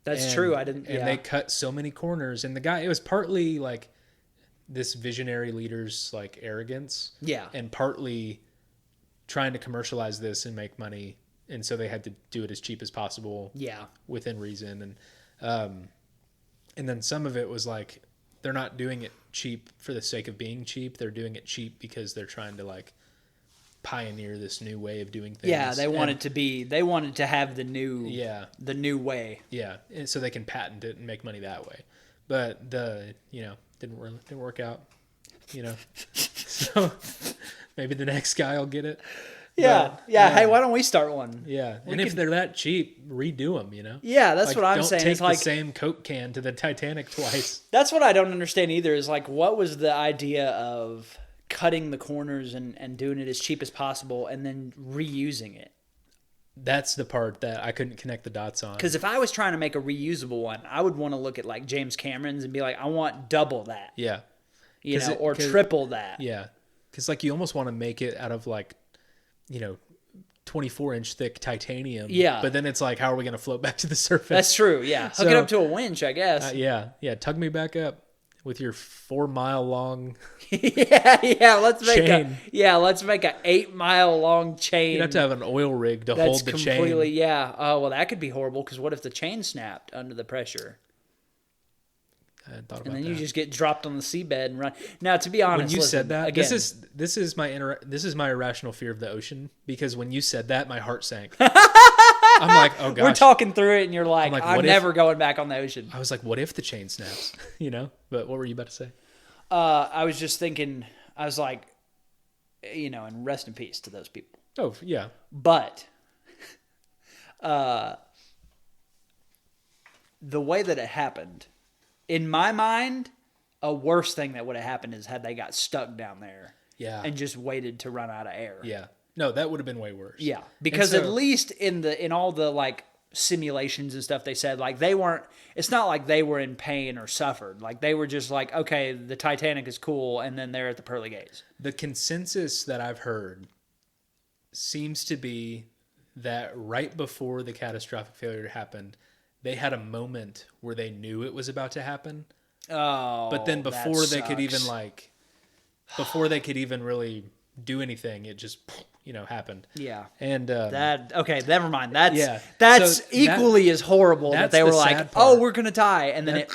That's true. And they cut so many corners, and it was partly like this visionary leader's like arrogance. Yeah. And partly trying to commercialize this and make money, and so they had to do it as cheap as possible. Yeah. Within reason, and then some of it was like they're not doing it cheap for the sake of being cheap. They're doing it cheap because they're trying to like pioneer this new way of doing things. Yeah, they wanted to have the new way. Yeah, and so they can patent it and make money that way. But didn't work out. So maybe the next guy will get it. Yeah. Hey, why don't we start one? Yeah, if they're that cheap, redo them. Yeah, that's what I'm saying. Don't take it's like the same Coke can to the Titanic twice. That's what I don't understand either. Is like, what was the idea of cutting the corners and doing it as cheap as possible and then reusing it? That's the part that I couldn't connect the dots on. Because if I was trying to make a reusable one, I would want to look at like James Cameron's and be like, I want double that. Yeah. Or triple that. Yeah. Because like you almost want to make it out of like, 24-inch thick titanium. Yeah. But then it's like, how are we going to float back to the surface? That's true. Yeah. Hook it up to a winch, I guess. Yeah. Tug me back up with your 4-mile long. Let's make a 8-mile long chain. You'd have to have an oil rig to hold the chain. Yeah. Oh, well, that could be horrible because what if the chain snapped under the pressure? I hadn't thought about And then that. you just get dropped on the seabed and run. Now, to be honest, when you said that, again, this is my irrational fear of the ocean, because when you said that, my heart sank. I'm like, oh gosh. we're talking through it, and you're like, like, I'm never going back on the ocean. I was like, what if the chain snaps? But what were you about to say? I was just thinking, I was like, and rest in peace to those people. Oh yeah. But the way that it happened, in my mind, a worse thing that would have happened is had they got stuck down there. Yeah. And just waited to run out of air. Yeah. No, that would have been way worse. Yeah. Because at least in all the like simulations and stuff, they said like it's not like they were in pain or suffered. Like they were just like, okay, the Titanic is cool, and then they're at the pearly gates. The consensus that I've heard seems to be that right before the catastrophic failure happened, they had a moment where they knew it was about to happen. Oh, but then before they could even really do anything, it just happened. Yeah. And never mind. That's So equally as horrible that they were like, oh, we're gonna die, and then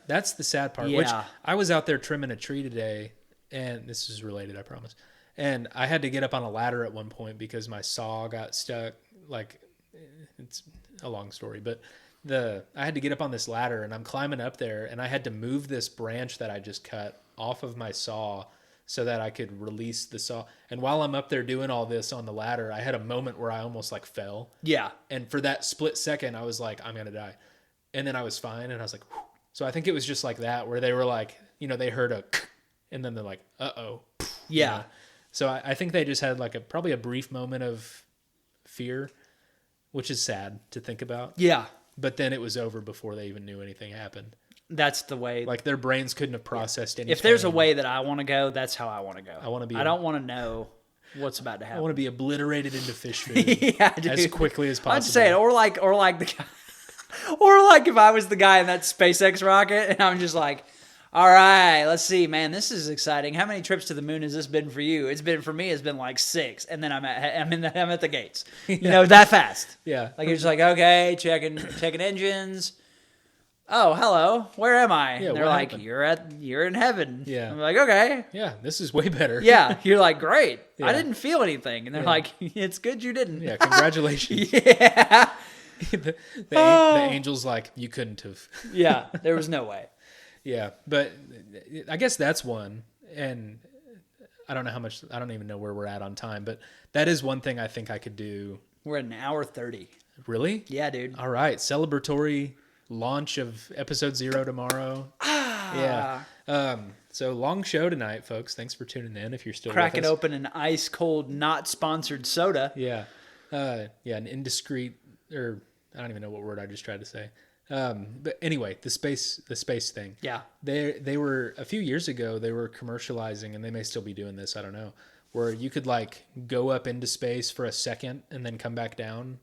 that's the sad part. Yeah. Which I was out there trimming a tree today, and this is related, I promise. And I had to get up on a ladder at one point because my saw got stuck. Like, it's a long story, but I had to get up on this ladder, and I'm climbing up there, and I had to move this branch that I just cut off of my saw so that I could release the saw. And while I'm up there doing all this on the ladder, I had a moment where I almost like fell. Yeah. And for that split second, I was like, I'm going to die. And then I was fine. And I was like, whew. So I think it was just like that, where they were like, they heard a, and then they're like, uh-oh. Yeah. So I think they just had like probably a brief moment of fear, which is sad to think about. Yeah. But then it was over before they even knew anything happened. That's the way. Like their brains couldn't have processed anything. If there's a way that I want to go, that's how I want to go. I don't want to know what's about to happen. I want to be obliterated into fish food dude. as quickly as possible. I'd say it, or like the guy, or like if I was the guy in that SpaceX rocket, and I'm just like, all right, let's see, man, this is exciting. How many trips to the moon has this been for you? It's been for me. It's been like 6, and then I'm at the gates. That fast. Yeah. Like you're just like, okay, checking engines. Oh, hello. Where am I? Yeah, and they're like, happened? You're in heaven. Yeah. I'm like, okay. Yeah, this is way better. Yeah. You're like, great. Yeah. I didn't feel anything. And they're like, it's good you didn't. Yeah, congratulations. Yeah. the angel's like, you couldn't have. Yeah, there was no way. Yeah, but I guess that's one. And I don't even know where we're at on time, but that is one thing I think I could do. We're at 1:30. Really? Yeah, dude. All right. Celebratory launch of episode 0 tomorrow. Yeah. So long show tonight, folks. Thanks for tuning in. If you're still cracking with us. open an ice cold, not sponsored soda. Yeah. An indiscreet, or I don't even know what word I just tried to say. But anyway, the space thing. Yeah. They were a few years ago, they were commercializing, and they may still be doing this, I don't know, where you could like go up into space for a second and then come back down.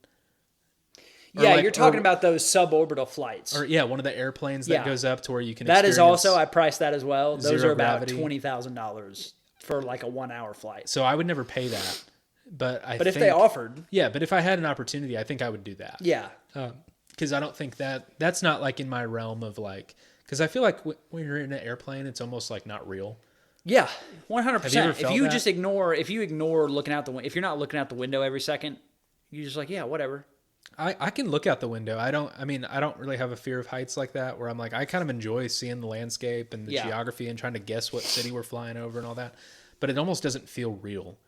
Yeah, you're talking about those suborbital flights. Or one of the airplanes that goes up to where you can That is also, I priced that as well. Those are about gravity. $20,000 for like a 1-hour flight. So I would never pay that. But if they offered. Yeah, but if I had an opportunity, I think I would do that. Yeah. Because I don't think that's not like in my realm of like, because I feel like when you're in an airplane, it's almost like not real. Yeah, 100%. If you ignore looking out the window, if you're not looking out the window every second, you're just like, yeah, whatever. I can look out the window. I don't really have a fear of heights like that, where I'm like, I kind of enjoy seeing the landscape and the geography and trying to guess what city we're flying over and all that. But it almost doesn't feel real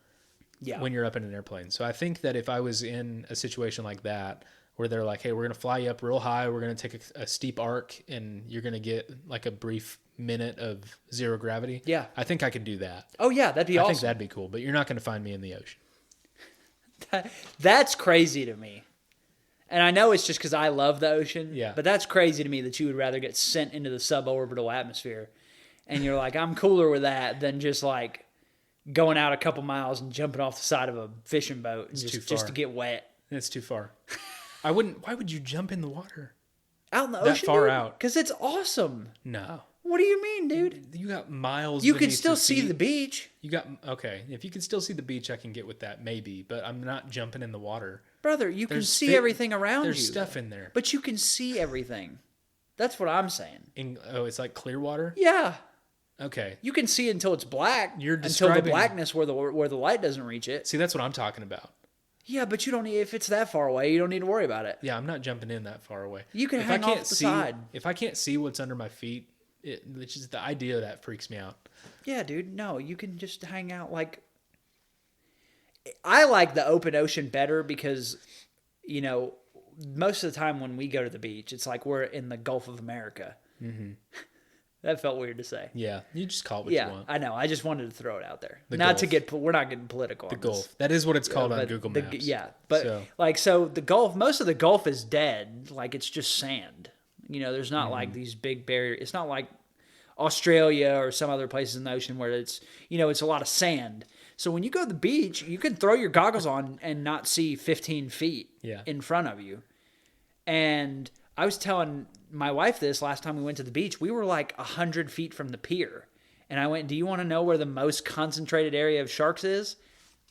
when you're up in an airplane. So I think that if I was in a situation like that, where they're like, hey, we're going to fly you up real high, we're going to take a steep arc, and you're going to get like a brief minute of zero gravity. Yeah. I think I could do that. Oh, yeah, that'd be awesome. I think that'd be cool, but you're not going to find me in the ocean. That's crazy to me. And I know it's just because I love the ocean, but that's crazy to me that you would rather get sent into the suborbital atmosphere. And you're like, I'm cooler with that than just like going out a couple miles and jumping off the side of a fishing boat just to get wet. It's too far. I wouldn't. Why would you jump in the water? Out in the ocean? That far out. Because it's awesome. No. What do you mean, dude? You got miles. You can still see the beach. Okay. If you can still see the beach, I can get with that, maybe. But I'm not jumping in the water. Brother, you can see everything around you. There's stuff in there. But you can see everything. That's what I'm saying. It's like clear water? Yeah. Okay. You can see until it's black. You're until describing... the blackness where the light doesn't reach it. See, that's what I'm talking about. Yeah, but you don't need, if it's that far away, you don't need to worry about it. Yeah, I'm not jumping in that far away. You can hang off the side. If I can't see what's under my feet, which is the idea of that freaks me out. Yeah, dude. No, you can just hang out like... I like the open ocean better because, you know, most of the time when we go to the beach, it's like we're in the Gulf of America. Mm-hmm. That felt weird to say. Yeah, you just call it what you want. I know. I just wanted to throw it out there. We're not getting political. The Gulf. That is what it's called on Google Maps. So the Gulf, most of the Gulf is dead. Like it's just sand. You know, there's not like these big barriers. It's not like Australia or some other places in the ocean where it's, you know, it's a lot of sand. So when you go to the beach, you can throw your goggles on and not see 15 feet in front of you. And I was telling my wife this last time we went to the beach. We were like 100 feet from the pier. And I went, do you want to know where the most concentrated area of sharks is?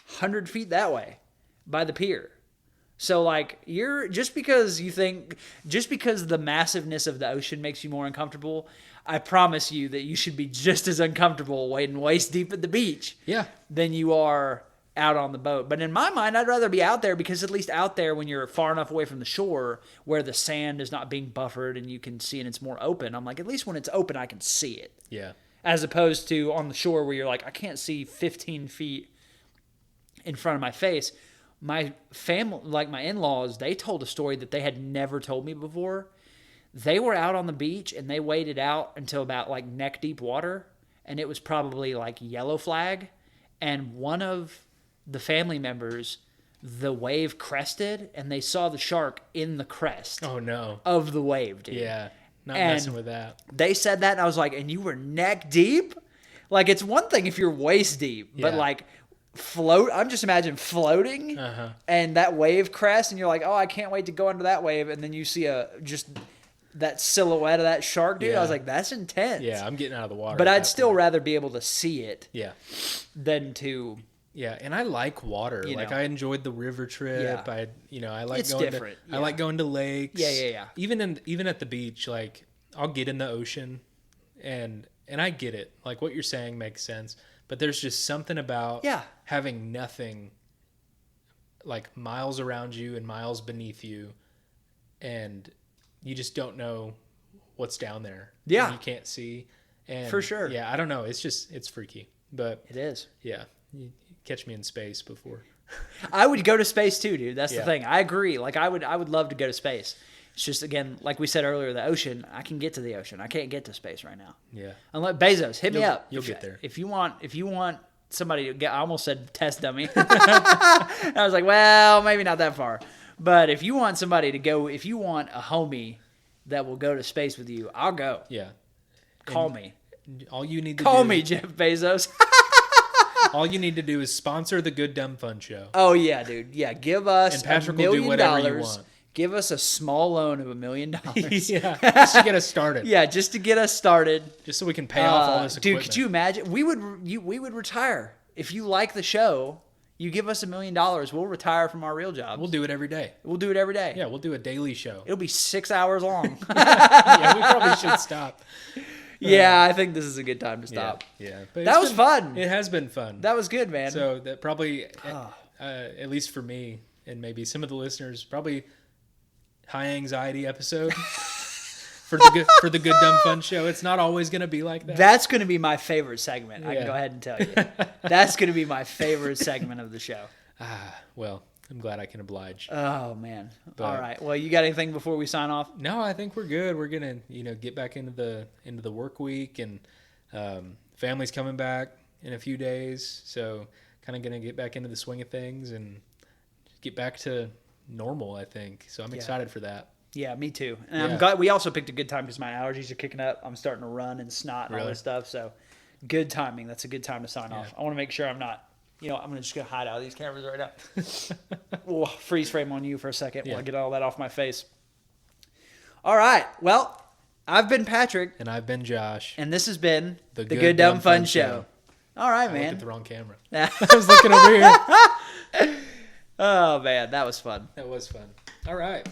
100 feet that way by the pier. So like just because the massiveness of the ocean makes you more uncomfortable, I promise you that you should be just as uncomfortable wading waist deep at the beach than you are out on the boat. But in my mind, I'd rather be out there because at least out there when you're far enough away from the shore where the sand is not being buffered and you can see and it's more open. I'm like, at least when it's open, I can see it. Yeah. As opposed to on the shore where you're like, I can't see 15 feet in front of my face. My family, like my in-laws, they told a story that they had never told me before. They were out on the beach and they waded out until about like neck deep water. And it was probably like yellow flag. And one of the family members, the wave crested and they saw the shark in the crest. Oh no. Of the wave, dude. Yeah. Not messing with that. They said that and I was like, and you were neck deep? Like it's one thing if you're waist deep, but like I'm just imagining floating and that wave crest and you're like, oh, I can't wait to go under that wave. And then you see just that silhouette of that shark, dude. I was like, that's intense. Yeah, I'm getting out of the water. But I'd still rather be able to see it than to... Yeah, and I like water. Like I enjoyed the river trip. I like it's going different. I like going to lakes. Yeah. Even at the beach, like I'll get in the ocean and I get it. Like what you're saying makes sense. But there's just something about having nothing like miles around you and miles beneath you and you just don't know what's down there. Yeah. You can't see. And for sure. Yeah, I don't know. It's freaky. But it is. Yeah. You catch me in space before. I would go to space too, dude. That's the thing. I agree. Like I would love to go to space. It's just, again, like we said earlier, the ocean, I can get to the ocean. I can't get to space right now. Yeah. Unless Bezos, hit me up. You'll get there. If you want somebody to get, I almost said test dummy. I was like, well, maybe not that far. But if you want somebody to go, if you want a homie that will go to space with you, I'll go. Yeah. Call me. All you need to Call me, Jeff Bezos. All you need to do is sponsor the Good Dumb Fun Show. Oh, yeah, dude. Yeah, give us and Patrick $1 million. Will do whatever you want. Give us a small loan of $1 million. Yeah, just to get us started. Yeah, just to get us started. Just so we can pay off all this equipment. Dude, could you imagine? We would retire. If you like the show, you give us $1 million, we'll retire from our real jobs. We'll do it every day. Yeah, we'll do a daily show. It'll be 6 hours long. Yeah, we probably should stop. Yeah, I think this is a good time to stop. Yeah. That was fun. It has been fun. That was good, man. So that probably, at least for me and maybe some of the listeners, probably high anxiety episode for the Good Dumb Fun Show. It's not always going to be like that. That's going to be my favorite segment. I can go ahead and tell you. That's going to be my favorite segment of the show. Well, I'm glad I can oblige. Oh, man. All right. Well, you got anything before we sign off? No, I think we're good. We're going to, get back into the work week and family's coming back in a few days. So kind of going to get back into the swing of things and get back to normal, I think. So I'm excited for that. Yeah, me too. And I'm glad we also picked a good time because my allergies are kicking up. I'm starting to run and snot and all this stuff. So good timing. That's a good time to sign off. I want to make sure I'm not, I'm just going to hide out of these cameras right now. We'll freeze frame on you for a second while I get all that off my face. All right. Well, I've been Patrick. And I've been Josh. And this has been the Good Dumb Fun Show. All right, man. I looked at the wrong camera. I was looking over here. Oh, man. That was fun. That was fun. All right.